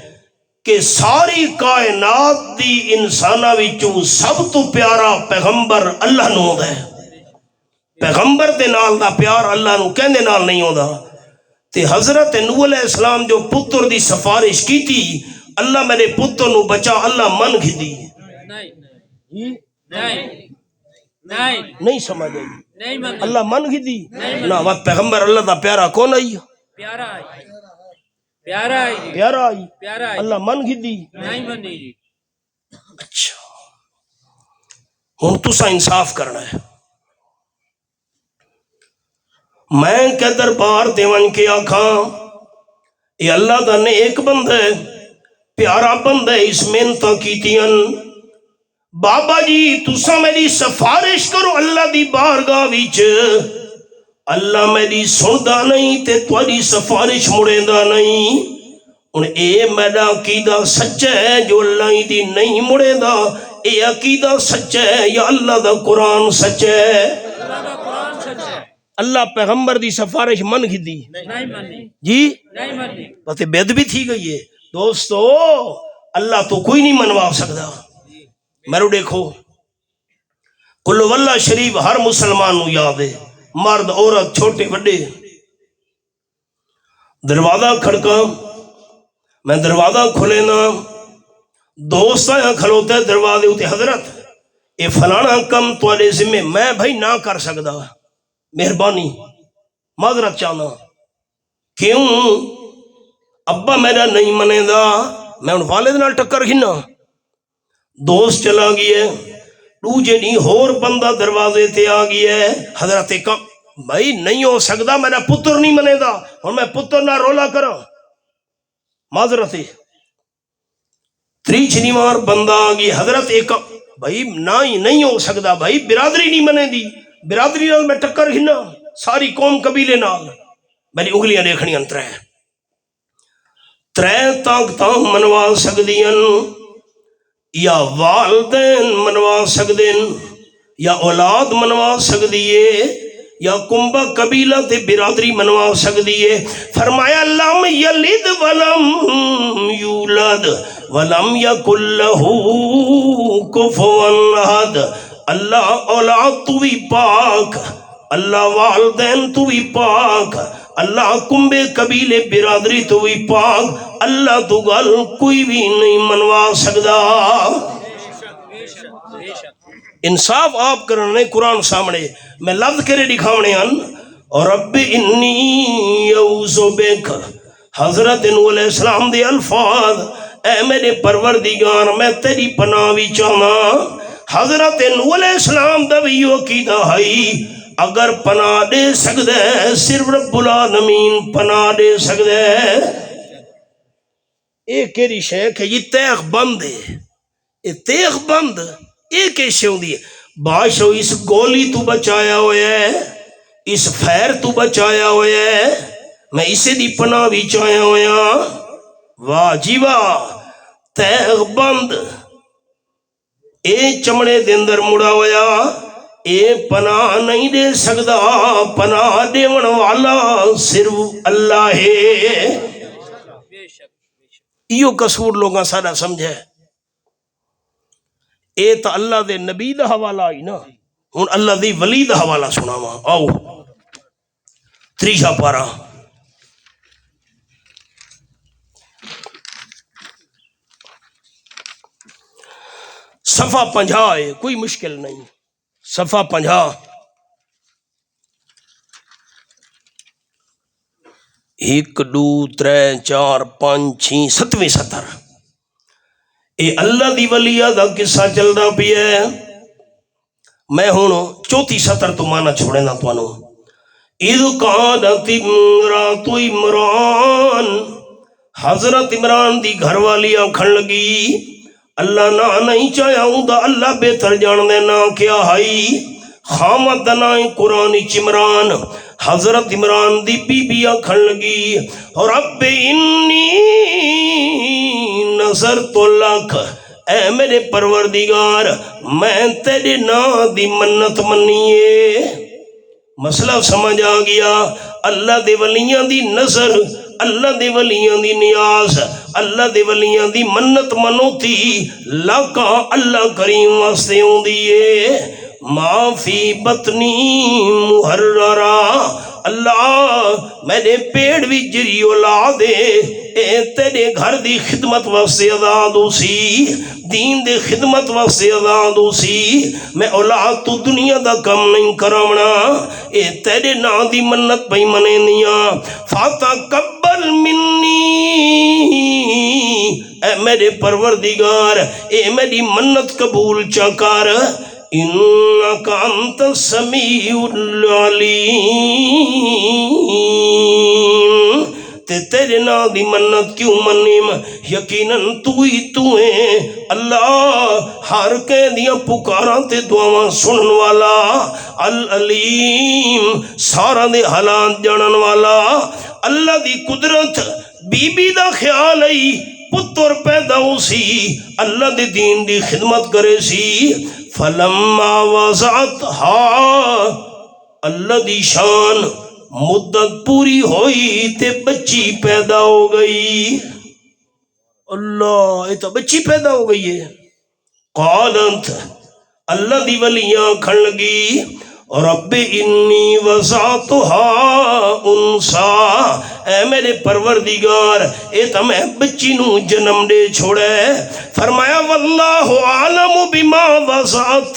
کہ ساری کائنات دی انسانہ وچوں سب تو پیارا پیغمبر اللہ نو ہوندا ہے پیغمبر دے نال دا پیار اللہ نو کہندے نال نہیں ہوندا تے حضرت نوح علیہ السلام جو پتر دی سفارش کی تھی اللہ میرے پتر نو بچا اللہ من گھدی نہیں سمجھ آئی اللہ من گھدی نہ وقت پیغمبر اللہ دا پیارا کون آئی پیارا آئی اللہ من گھدی اچھا ہن تسا انصاف کرنا ہے میں کہ دربار دیون کے آکھاں یہ اللہ دا نے ایک بندہ ہے پیارا بندہ ہے اس محنتاں کیتیاں بابا جی تسا میری سفارش کرو اللہ دی بارگاہ وچ اللہ میری سندا نہیں تے تواڈی سفارش مڑیندا نہیں ہن اے میرا عقیدہ سچا ہے جو اللہ دی نہیں مڑیندا اے عقیدہ سچا ہے یا اللہ دا قرآن سچا ہے اللہ پیغمبر دی سفارش من گھدی جی پتہ بید بھی تھی گئی ہے دوستو اللہ تو کوئی نہیں منوا سکتا میرے دیکھو قل واللہ شریف ہر مسلمان نو یاد ہے مرد عورت چھوٹے بڑے دروازہ کھڑکا میں دروازہ کھلے نا دوست آیا کھلوتا ہے دروازے ہوتے حضرت اے فلانا کم تواڈے ذمہ میں بھائی نہ کر سکدا مہربانی معذرت چاہنا کیوں ابا میرا نہیں منے دا میں ان والد نال ٹکر گھنا دوست چلا گیا دوجے نہیں ہور بندہ دروازے تے آ گیا حضرت کا بھائی نہیں ہو سکتا میرا پتر نہیں منے دا اور میں پتر نہ رولا کرا معذرت تریچ نیوار بندہ آ گیا حضرت ایک بھائی نہیں ہو سکتا بھائی برادری نہیں منے دی برادری نال میں ٹکر گھنا ساری قوم قبیلے نال میری انگلیاں دیکھنی ترے طاقتاں منوا سکدیاں یا والدین منوا سکدین یا اولاد منوا سکدی ہے یا کنبہ قبیلہ تے برادری منوا سکدی ہے فرمایا لم یلد ولم یولد ولم یکن لہ کفوا احد اللہ اولاد تو بھی پاک اللہ والدین تو بھی پاک اللہ کنبے قبیلے برادری تو بھی پاک اللہ تو گل کوئی بھی نہیں منوا سکدا انصاف آپ کرنے قرآن سامنے میں لفظ کرے دکھاونے ہیں اور رب انی یعوذ بک حضرت نوح علیہ السلام دے الفاظ اے میرے پروردگار میں تیری پناہ بھی چاہنا حضرت نوح علیہ السلام دا بھی عقیدہ ہے اگر پناہ دے سکدے صرف رب العالمین پناہ دے سکدے ایک کیری شے کہ یہ تیغ بند ہے یہ تیغ بند ایک ایسے ہوں دی بادشاہ اس گولی تو بچایا ہویا ہے اس فیر تو بچایا ہویا ہے میں اسے دی پناہ بھی چاہیا ہویا واہ جی واہ تیغ بند اے چمڑے دے اندر مڑا ہویا اے پناہ نہیں دے سکدا پناہ دیون والا صرف اللہ ہے ایو قصور لوگاں سارا سمجھے اے تا اللہ دے نبی دا حوالہ آئی نا ہن اللہ دی ولی دا حوالہ سناواں آؤ تریشا پارا صفحہ 50 ہے کوئی مشکل نہیں صفحہ 50 ایک دو ترے چار پانچ چھ ستویں سطر اے اللہ دی ولیہ دا قصہ چل رہا پی ہے میں ہوں چوتھی سطر تو مانا چھوڑے نا تو انو اِذْ قَالَتِ امْرَأُ عِمْرَانَ حضرت عمران دی گھر والی آنکھن لگی اللہ نہ نہیں چاہیا ہوں دا اللہ بہتر جان دے نا کیا ہائی خامد نائیں قرآن چمران حضرت عمران دی بی بی آکھن لگی رب انی نظرت لک، اے میرے پروردگار میں تیرے نام دی منت منیے۔ مسئلہ سمجھ آ گیا، اللہ دے ولیاں دی نظر، اللہ دے ولیاں دی نیاز، اللہ دے ولیاں دی منت منوتی لاکا اللہ کریم واسطے ہوں دیئے۔ ما فی بطنی محررہ، اللہ میرے پیڑ بھی جری اولاد اے تیرے گھر دی خدمت واسطے آزاد ہو سی، دین دے خدمت واسطے آزاد ہو سی، میں اولاد تو دنیا دا کم نہیں کرامنا، اے تیرے نا دی منت پئی منے نیاں۔ فاتقبل منی، اے میرے پروردگار اے میری منت قبول چکر، انکا انت السمیع العلیم، تے تیرے نا دی منت کیوں منیم، یقیناً تو ہی تو ہے اللہ ہر کہہ دیا پکاراں تے دعاواں سنن والا، العلیم سارا دے حالات جانن والا۔ اللہ دی قدرت بی بی دا خیال ہے پتر پیدا ہو سی، اللہ دے دین دی خدمت کرے سی۔ فلما وضعتها، اللہ دی شان مدت پوری ہوئی تے بچی پیدا ہو گئی۔ اللہ یہ تو بچی پیدا ہو گئی ہے۔ قالت، اللہ دی ولیاں کھن لگی رب انی وضعتها انسا، اے میرے پروردگار اے تو میں بچی نو جنم دے چھوڑے۔ فرمایا واللہ عالم بما وضعت،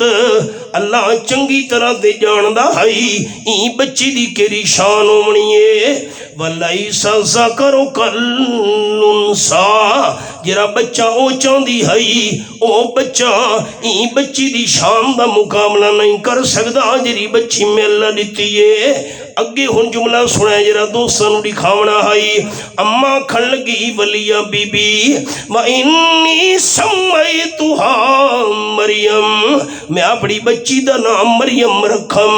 اللہ چنگی طرح دے جاندہ ہائی این بچی دی کیری شان ہونیے۔ وَلَيْسَ ذَكَرُ كَالْأُنْثَىٰ، جرا بچہ او چاندی ہائی او بچہ این بچی دی شان دا مقابلہ نہیں کر سکدا جری بچی میں اللہ دیتی ہے۔ اگے ہن جملہ سنائے جرا دوستانو دکھاونا ہائی۔ اما کھن لگی ولیہ بی بی وَإِنِّي سَمَّيْتُهَا مریم، میں اپنی بچی دا نام مریم رکھم۔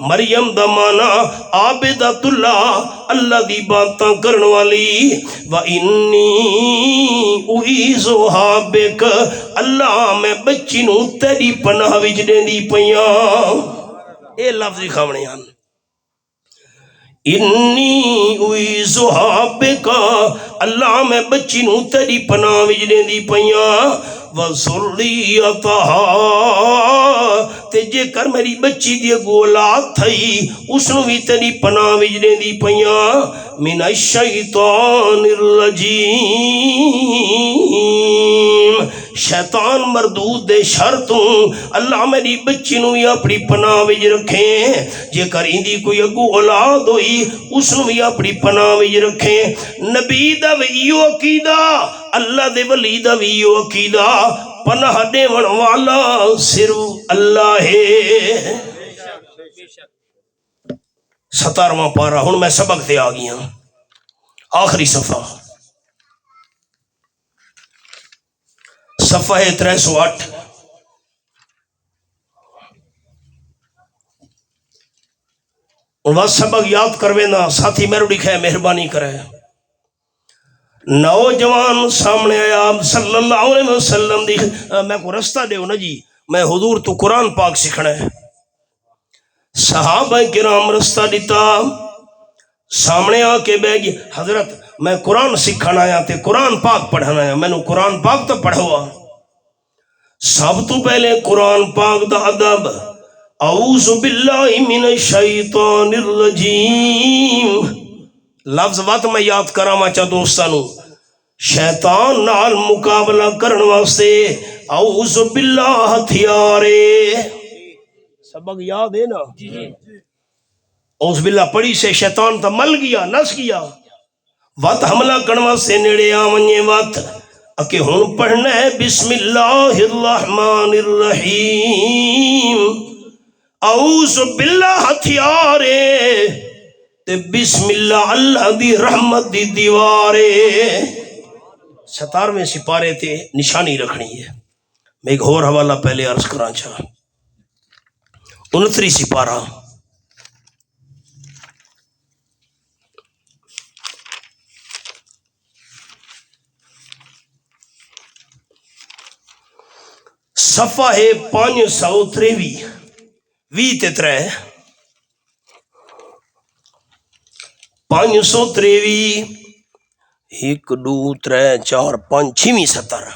مریم دا مانا عابدۃ اللہ، اللہ دی باتاں کرن والی۔ وَإِنِّي أُعِيذُهَا بِكَ، اللہ میں بچی نو تیری پناہ وچ دیندی پیاں۔ اے لفظ دکھاونے ہیں، انی اعیذها بک، اللہ میں بچی نو تیری پناہ وچ دیندی پیاں۔ وذریتها، تے جے کر میری بچی دی اولاد تھئی اس نو بھی تیری پناہ وچ دیندی پیاں۔ من الشیطان الرجیم، شیطان مردود دے شر تو اللہ میری بچی نو بھی اپنی پناہ وچ رکھیں۔ جے کر اندی کوئی اگو اولاد ہوئی اس نو بھی اپنی پناہ وچ رکھیں۔ نبی دا ویو عقیدہ، اللہ دے ولی دا ویو عقیدہ، پناہ دیون والا صرف اللہ ہے۔ 17واں پارہ، ہن میں سبق تے آ گیا، آخری صفحہ، صفحہ 308۔ اور سبق یاد کروینا ساتھی میرے لکھے مہربانی کرے۔ نوجوان سامنے آیا صلی اللہ علیہ وسلم دی، میں کو رستہ دے نا جی، میں حضور تو قرآن پاک سکھنا ہے۔ صحابہ کرام رستہ دیتا، سامنے آ کے بے گی حضرت میں قرآن سکھانا آیا تے قرآن پاک پڑھانا آیا، میں نے قرآن پاک تو پڑھوا۔ سب تو پہلے قرآن پاک دا ادب، اعوذ باللہ من الشیطان الرجیم، لفظ وقت میں یاد کراما چاہ دوستانو، شیطان نال مقابلہ کرن واسطے اعوذ باللہ ہتھیارے، سبق یاد ہے نا؟ اعوذ باللہ پڑھی سے شیطان تا مل گیا، نس گیا، وقت حملہ کرن واسطے نیڑے آونیے وقت اکے ہون پڑھنا ہے بسم اللہ الرحمن الرحیم، اعوذ باللہ ہتھیارے تے بسم اللہ اللہ دی رحمت دی دیوارے۔ 17ویں سپارے تے نشانی رکھنی ہے۔ میں ایک اور حوالہ پہلے عرض کرنا چاہا، 29 سپارہ، صفحہ ہے 523 23 523 1 2 3 4 5 6 70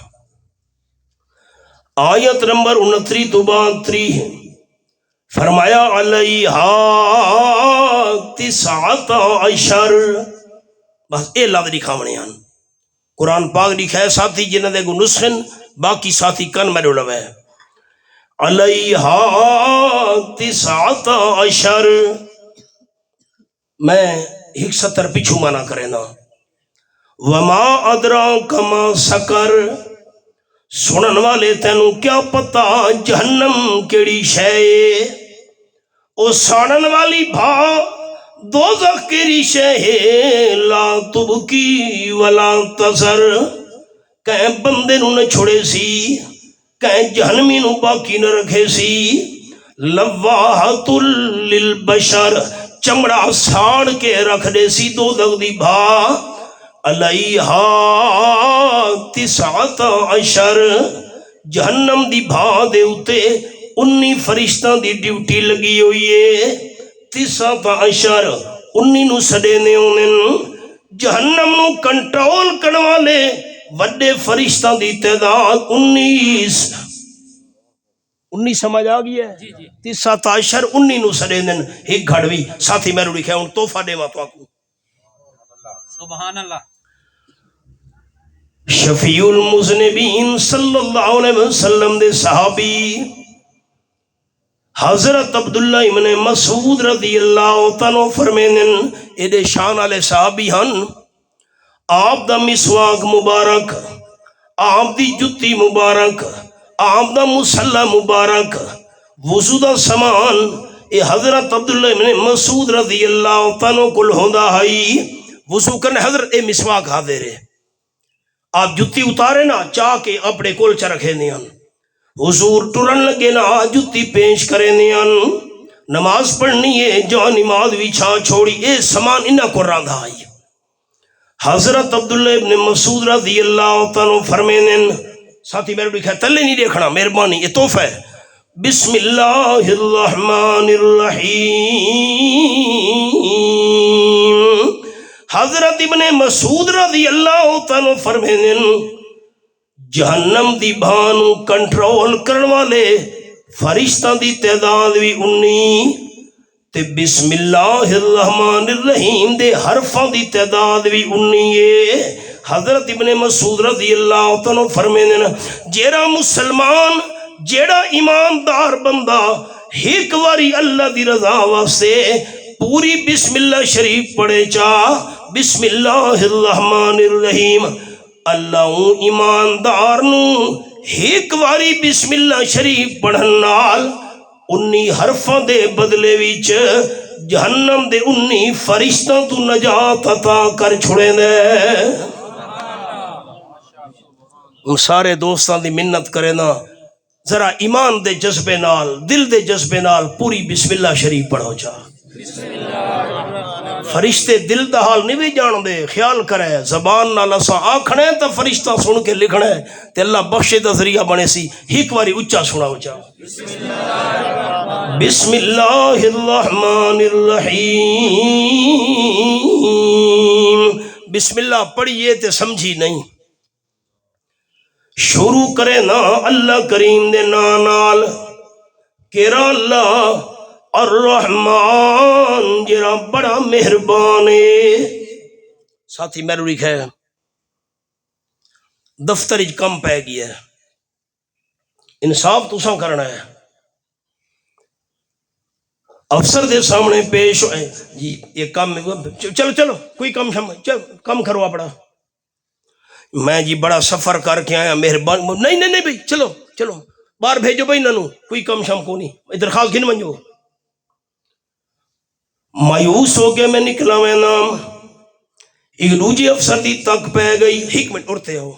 آیت نمبر 29 تو بعد 3 ہے فرمایا علیہا 19 بس اے لفظ لکھاونے ہیں قرآن پاک لکھا ہے ساتھی جنہ دے کو نسخن باقی ساتھی کن میں ڈولا ہے علیہا 19 میں 71 پچھو مانا کرے نا وما ادراک ما سکر سنن والے تینوں کیا پتا جہنم کیڑی شے او سانن والی بھا دوزخ کیڑی شے لا تبکی ولا تذر کہیں بندے نو نہ چھوڑے سی کہیں جہنمی نو باقی نہ رکھے سی لواحت للبشر چمڑا ساڑ کے رکھ دے سی دوزخ دی بھا علیہا 19 جہنم دی بھا دے اتے 19 فرشتاں دی ڈیوٹی لگی ہوئی ہے 19 نو سڑے نے انہیں جہنم نو کنٹرول کرنے والے وڈے فرشتاں دی تعداد 19 سمجھ آ گئی ہے 19 نو سڑے نے ایک گھڑوی ساتھی میں لکھا ہے ان توفہ دے ماتوا کو سبحان اللہ شفیع المذنبین صلی اللہ علیہ وسلم دے صحابی حضرت عبداللہ ابن مسعود رضی اللہ عنہ فرمینن ایدے شان والے صحابی ہن آپ دا مسواک مبارک آپ دی جتی مبارک آپ دا مسلح مبارک وضو دا سامان اے حضرت عبداللہ ابن مسعود رضی اللہ عنہ کل ہوندا ہائی وضو کرنے حضرت اے مسواک حاضر ہے آپ جتی اتارے نا چاہ کے اپنے کول چا رکھے نیان حضور ٹرن لگے نا جتی پیش کرے نیان نماز پڑھنی ہے جو نماز وچھا چھوڑی اے سامان انہا کو راندھا آئی حضرت عبداللہ ابن مسعود رضی اللہ عنہ فرمینن ساتھی میرے لکھا تلے نہیں دیکھنا مہربانی یہ تحفہ ہے بسم اللہ الرحمن الرحیم حضرت ابن مسعود رضی اللہ عنہ فرمینن جہنم دی بھانو کنٹرول کرن والے فرشتہ دی تعداد بھی 19 تے بسم اللہ الرحمن الرحیم دے حرفاں دی تعداد بھی 19 حضرت ابن مسعود رضی اللہ عنہ فرمینن جیڑا مسلمان جیڑا ایماندار بندہ ایک واری اللہ دی رضا واسطے پوری بسم اللہ شریف پڑھے چاہ بسم اللہ الرحمن الرحیم اللہ ایماندار نو ایک واری بسم اللہ شریف پڑھن نال 19 حرفاں دے بدلے وچ جہنم دے 19 فرشتاں تو نجات عطا کر چھڑے دے سارے دوستان دی منت کرے نا ذرا ایمان دے جذبے نال دل دے جذبے نال پوری بسم اللہ شریف پڑھو چاہ فرشتے دل دا حال نہیں بھی جان دے خیال کرے زبان نال اساں آکھنے تا فرشتہ سن کے لکھنے تے اللہ بخشے دا ذریعہ بنے سی ایک واری اچھا سناو چاہ بسم اللہ الرحمن الرحیم بسم اللہ پڑھئے تے سمجھی نہیں شروع کرے نا اللہ کریم دے نال کیرا اللہ الرحمن جرا بڑا مہربان ہے ساتھی میرے لکھا ہے دفتر کم پہ گیا ہے انصاف تساں کرنا ہے افسر دے سامنے پیش ہوئے جی یہ کام چلو چلو کوئی کم کم کروا پڑا میں جی بڑا سفر کر کے آیا مہربان نہیں بھائی چلو چلو باہر بھیجو بھائی ننو کوئی کم شم کو نہیں درخواست گن منجو مایوس ہو کے میں نکلا میں نام ایک دوجی افسر دی تک پہ گئی ایک منٹ اڑتے ہو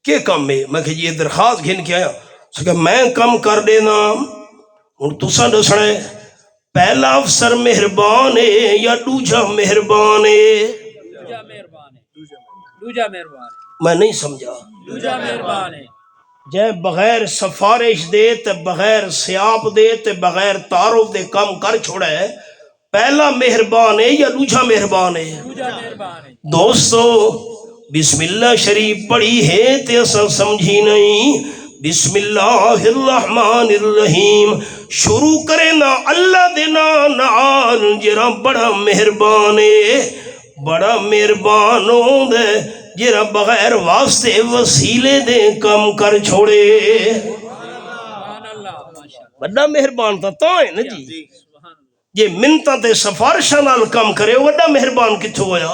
کیا کام میں میں کہ یہ درخواست گھن کے آیا سکے میں کم کر دینا اور تسا دسنے پہلا افسر مہربان ہے یا دوجا مہربان ہے دوجا مہربان ہے میں نہیں سمجھا دوجا مہربان ہے جے بغیر سفارش دے تے بغیر سیاپ دے تے بغیر تعارف دے کام کر چھوڑے پہلا مہربان ہے یا دوجا مہربان ہے؟ دوستو بسم اللہ شریف پڑھی ہے تے اسا سمجھی نہیں. بسم اللہ الرحمن الرحیم شروع کرے نا اللہ دے نال جرا بڑا مہربان ہے، بڑا مہربان ہوندے جرا بغیر واسطے وسیلے دے کم کر چھوڑے. بڑا مہربان تا ہے نا جی، جے منتاں تے سفارشاں نال کم کرے بڑا مہربان کتھوں ہویا؟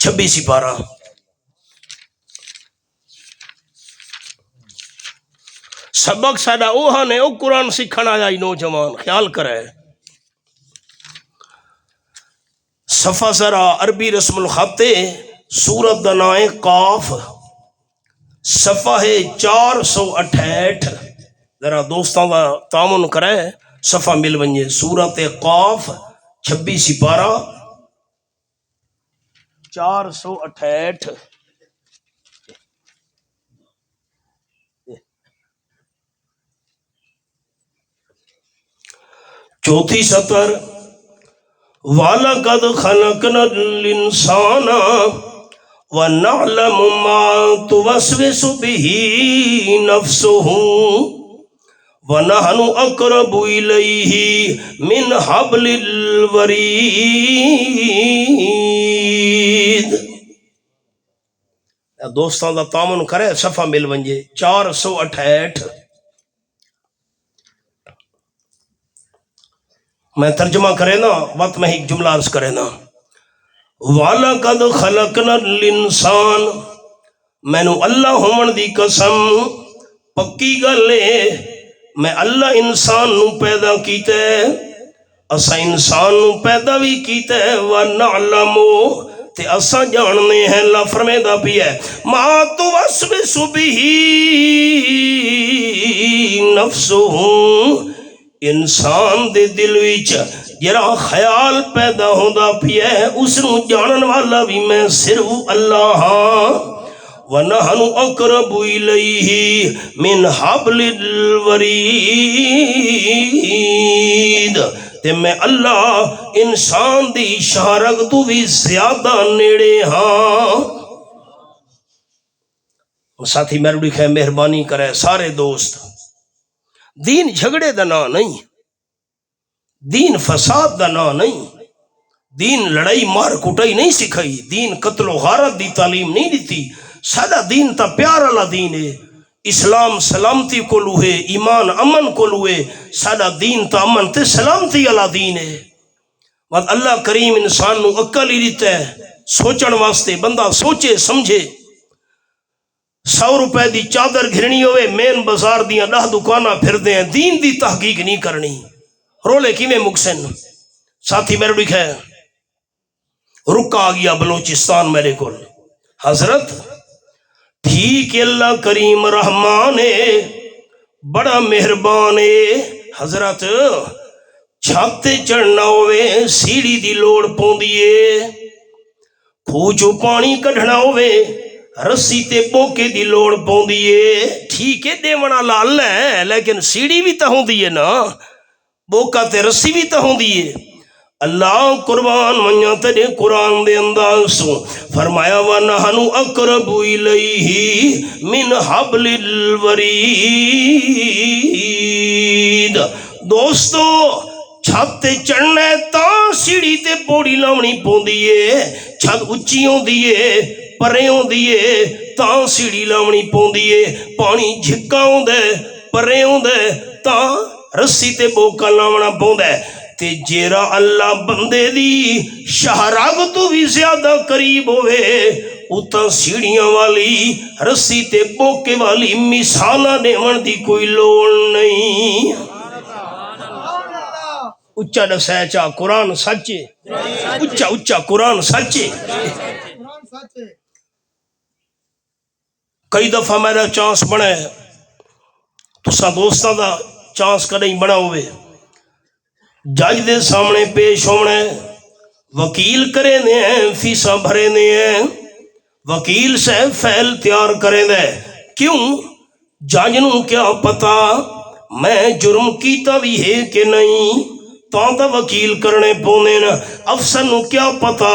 26 سپارہ سبق ساڈا اوہا نے او قرآن سکھن آیا نوجوان خیال کرے. صفحہ ذرا عربی رسم الخط سورت دا نام ہے قاف، صفحہ ہے 468. ذرا دوستاں دا تعاون کرے صفحہ مل ونجے سورت قاف 26 سپارہ 468. چوتھی سطر وَلَقَدْ خَلَقْنَا الْإِنسَانَ وَنَعْلَمُ مَا تُوَسْوِسُ بِهِ نَفْسُهُ وَنَحْنُ أَقْرَبُ إِلَيْهِ مِنْ حَبْلِ الْوَرِيدِ. دوستان دا تعاون کرے صفحہ مل ونجے 468. میں ترجمہ کرے نا وقت میں ایک جملہ عرض کرے نا. وَلَقَدْ خَلَقْنَا الْإِنسَانَ میں نو اللہ ہومن دی قسم پکی گلے میں اللہ انسان نو پیدا کیتا ہے، اسا انسان نو پیدا بھی کیتا ہے. وَنَعْلَمُ تے اسا جاننے ہیں اللہ فرمیدا بھی ہے مَا تُوَسْوِسُ بِهِ نَفْسُهُ انسان دے دل وچ جڑا خیال پیدا ہوندا پیا ہے اس نو جانن والا بھی میں صرف اللہ ہاں. وَنَحْنُ أَقْرَبُ إِلَيْهِ مِنْ حَبْلِ الْوَرِيدِ تے میں اللہ انسان دی شارگ تو بھی زیادہ نیڑے ہاں. ساتھی میرے خیر مہربانی کرے سارے دوست، دین جھگڑے دا نا نہیں، دین فساد دا نا نہیں، دین لڑائی مار کٹائی نہیں سکھائی، دین قتل و غارت دی تعلیم نہیں دیتی. سادہ دین تا پیار والا دین ہے، اسلام سلامتی کو لوہے، ایمان امن کو لوہے. سادہ دین تا امن تے سلامتی والا دین ہے. بات اللہ کریم انسان نو عقل ہی دیتا ہے سوچن واسطے، بندہ سوچے سمجھے. 100 روپے دی چادر گھرنی ہوئے مین بازار دیاں 10 دکاناں پھر دیں، دین دی تحقیق نہیں کرنی، رولے کی میں مکسن. ساتھی میرے لکھا ہے رکا آ گیا بلوچستان میرے کو، حضرت ٹھیک اللہ کریم رحمان ہے بڑا مہربان ہے. حضرت چھاتے چڑھنا ہوئے سیڑھی دی لوڑ پوندیے، کھوچو پانی کڑھنا ہوئے رسی تے بوکے دی لوڑ پوندیے. ٹھیک ہے دیونا لال ہے لیکن سیڑھی بھی تا ہوندی ہے نا، بوکا تے رسی بھی تا ہوندی ہے. اللہ قربان منیا تیرے قرآن دے انداز سو فرمایا وَنَحْنُ أَقْرَبُ إِلَيْهِ مِنْ حَبْلِ الْوَرِيدِ. دوستو چھت چڑھنا ہے تاں سیڑھی تے پوڑی لاونی پوندی ہے، چھت اچھی ہوندی ہے پرے ہوندی ہے تاں سیڑھی لاونی پوندی ہے، پانی جھکا ہوندا ہے پرے ہوندا ہے تاں رسی تے بوکا لاونا پوندا ہے. تے جیرا اللہ بندے دی شہراگ تو بھی زیادہ قریب ہوئے اتاں سیڑھیاں والی رسی تے بوکے والی مثالہ دیون دی کوئی لوڑ نہیں. اچھا دسے چاہ قرآن سچے، اچھا اچھا قرآن سچے. کئی دفعہ میرا چانس بنے تسا دوستاں دا چانس کدیں بنا ہوئے جج دے سامنے پیش ہونے، وکیل کرے نے ہیں فیسا بھرے نے ہیں، وکیل سے فیل تیار کرے دے کیوں جج نوں کیا پتا میں جرم کیتا بھی ہے کہ نہیں تا وکیل کرنے پونے نا افسر نو کیا پتا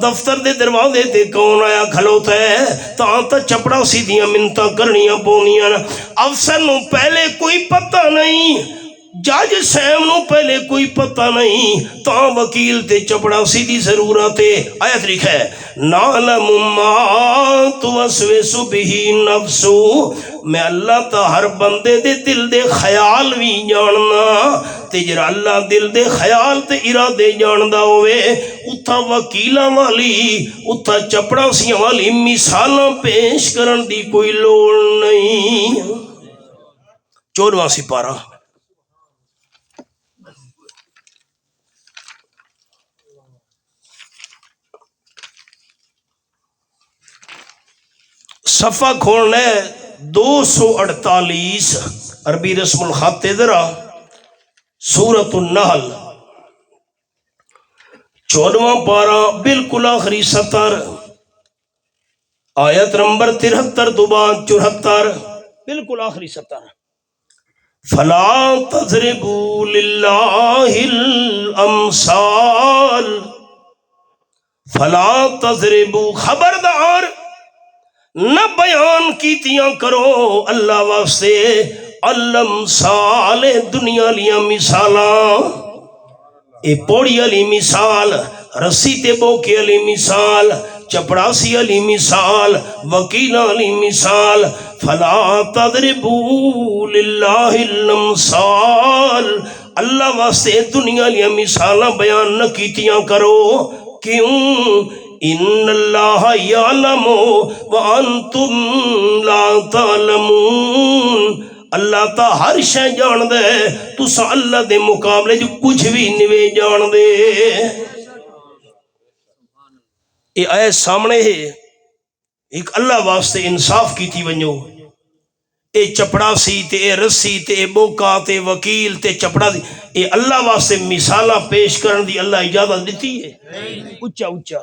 دفتر دے دروازے تے کون آیا کھلوتا ہے تا چپڑا سیدھیاں منتاں کرنیاں پونیاں نا افسر نو پہلے کوئی پتہ نہیں جج سیم نو پہلے کوئی پتہ نہیں تا وکیل تے چپڑا سیدھی ضرورت ہے آیت لکھا ہے نعلم ما توسوس به نفس میں اللہ تا ہر بندے دے دل دے خیال بھی جاننا تے جرا اللہ دل دے خیال تے ارادے جاندا ہوئے اتھا وکیلاں والی اتھا چپڑا سیاں والی مثالاں پیش کرن دی کوئی لوڑ نہیں 14واں سپارہ صفحہ کھولنا ہے 248 عربی رسم الخط ذرا سورۃ النحل 14واں پارہ بالکل آخری سطر آیت نمبر 73 تو بعد 74 بالکل آخری سطر فلا تضربوا للہ الامثال فلا تضربوا خبردار نہ بیان کیتیاں کرو اللہ واسطے الامثال دنیا لیاں مثالاں اے پوڑی علی مثال رسی تے بوکے علی مثال چپڑاسی علی مثال وکیل علی مثال فلا تضربوا للہ الامثال اللہ واسطے دنیا لیاں مثالاں بیان نہ کیتیاں کرو کیوں ان اللہ یعلم وانتم لا تعلمون اللہ تا ہر شے جان دے تساں اللہ دے مقابلے جو کچھ بھی نہیں جان دے اے آئے سامنے ہے ایک اللہ واسطے انصاف کی تھی ونجو اے چپڑاسی تے اے رسی تے اے بوکا تے وکیل تے چپڑاسی اے اللہ واسطے مثالہ پیش کرن دی اللہ اجازت دیتی ہے اچھا اچھا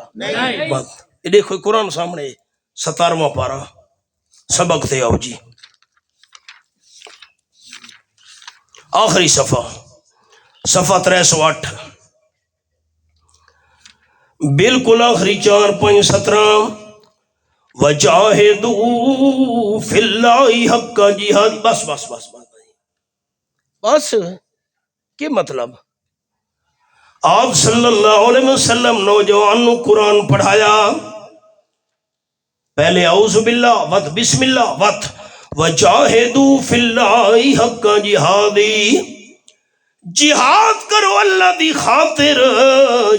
بات یہ دیکھو قرآن سامنے 17واں پارہ سبق تے آؤ جی آخری صفحہ 308 بالکل آخری 4-5-17 وجاہدوا فی اللہ حق جہاد بس بس بس بس بس کیا مطلب آپ صلی اللہ علیہ وسلم نوجوان نو قرآن پڑھایا پہلے اعوذ باللہ وت بسم اللہ وت وجاہدوا فی اللہ حق جہادی جہاد کرو اللہ دی خاطر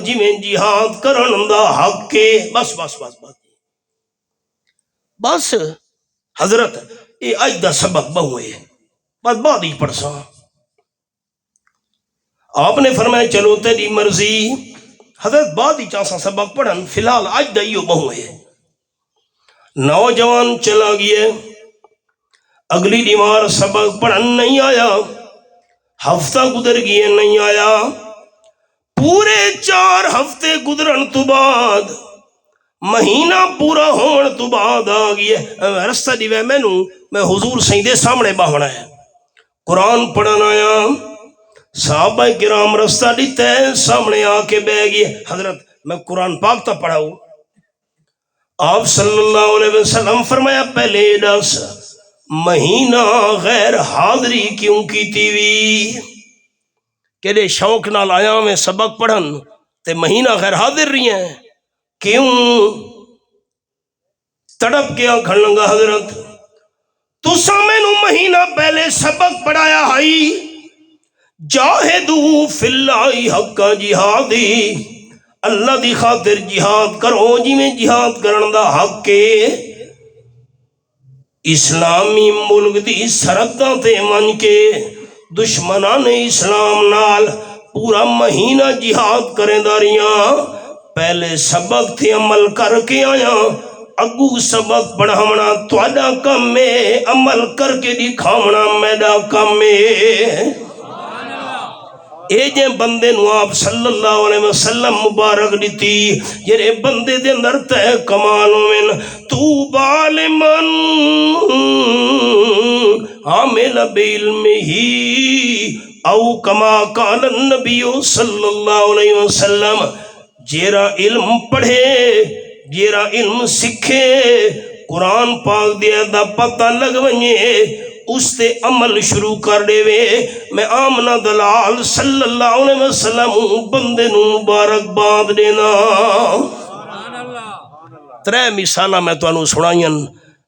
جی میں جہاد کرن دا حق کے بس بس بس بس بس حضرت یہ اج دا سبق بہوئے بس بعد ہی پڑھساں آپ نے فرمایا چلو تیری مرضی حضرت بعد ہی چاہساں سبق پڑھن فی الحال اج دا یہ بہوئے نوجوان چلا گیا اگلی دیوار سبق پڑھن نہیں آیا ہفتہ گزر گئے نہیں آیا پورے 4 ہفتے گزرن تو بعد مہینہ پورا ہون تو بعد آ گیا رستہ دیوے میں حضور سیدے سامنے باہنا ہے قرآن پڑھن آیا صحابہ کرام رستہ دیتے ہیں سامنے آ کے بہ گئے حضرت میں قرآن پاک تا پڑھاؤں آپ صلی اللہ علیہ وسلم فرمایا پہلے دس مہینہ غیر حاضری کیوں کی تیوی کہ دے شوق نال آیا میں سبق پڑھن تے مہینہ غیر حاضر رہی ہیں کیوں تڑپ کے آنکھن لگا حضرت تو سامنو مہینہ پہلے سبق پڑھایا ہائی جاہدو فی اللہ حق جہادی اللہ دی خاطر جہاد کرو جی میں جہاد کرن دا حق کے اسلامی ملک دی سرحداں تے من کے دشمنان اسلام نال پورا مہینہ جہاد کریں داریاں پہلے سبق تھے عمل کر کے آیا اگو سبق پڑھاونا تواڈا کم ہے عمل کر کے دکھاونا میڈا کم ہے اے جے بندے نو آپ صلی اللہ علیہ وسلم مبارک دیتی جڑے بندے دے اندر تے کمال ہوویں طوبی لمن عامل بعلمہ او کما قال النبی صلی اللہ علیہ وسلم جیرا علم پڑھے جیرا علم سکھے قرآن پاک دیا دا پتہ لگ ونجے اس تے عمل شروع کر دے وے میں آمنہ دلال صلی اللہ علیہ وسلم بندے نو مبارک باد دینا سبحان اللہ ترے مثالہ میں تو انہوں سنائیں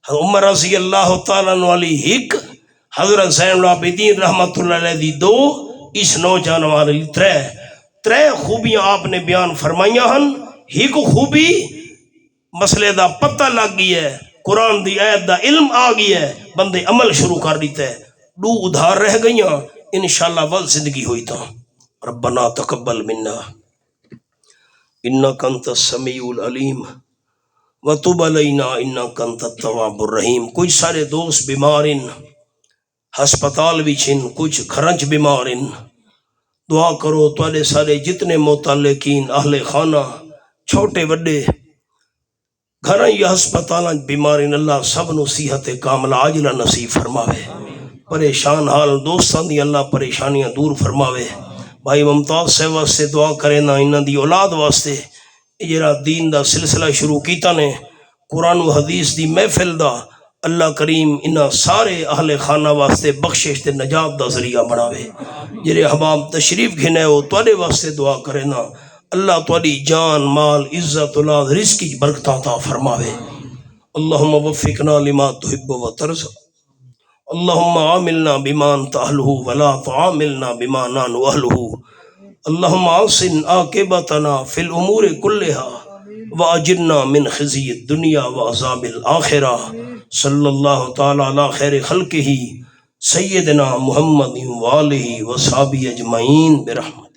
عمر رضی اللہ تعالیٰ والی ایک حضرت زین العابدین رحمت اللہ علیہ دی دو اس نوجوان والی ترے خوبیاں آپ نے بیان فرمائیاں ہن ایک خوبی مسئلے دا پتہ لگ گئی ہے قرآن دی آیت دا علم آ گئی ہے بندے عمل شروع کر دیتے ہیں دو ادھار رہ گئیاں انشاءاللہ ول زندگی ہوئی تا ربنا تقبل منا انک انت السمیع العلیم وتب علینا انک انت التواب الرحیم کچھ سارے دوست بیمارن ہسپتال بھی چھن کچھ گھرنچ بیمارن دعا کرو تواڈے سارے جتنے متعلقین اہل خانہ چھوٹے وڈے گھراں یا ہسپتالاں بیمارین اللہ سب نو صحت کاملہ عاجلہ نصیب فرماوے پریشان حال دوستاں دی اللہ پریشانیاں دور فرماوے بھائی ممتاز سے واسطے دعا کرے نا انہاں دی اولاد واسطے جڑا دین دا سلسلہ شروع کیتا نے قرآن و حدیث دی محفل دا اللہ کریم انہاں سارے اہل خانہ واسطے بخشش تے نجات دا ذریعہ بناوے جڑے احباب تشریف گھنے ہو تواڈے واسطے دعا کرے نا اللہ تواڈی جان مال عزت اولاد رزق کی برکتاں عطا فرماوے اللہم وفقنا لما تحب و ترضى اللہم عاملنا بما انت اہلہ ولا تعاملنا بما نحن اہلہ اللہم احسن عاقبتنا فی الامور كلها واجرنا من خزي الدنيا وعذاب الاخرہ صلی اللہ تعالی علی خیر خلقہ سیدنا محمد وآلہ وصحبہ اجمعین برحمت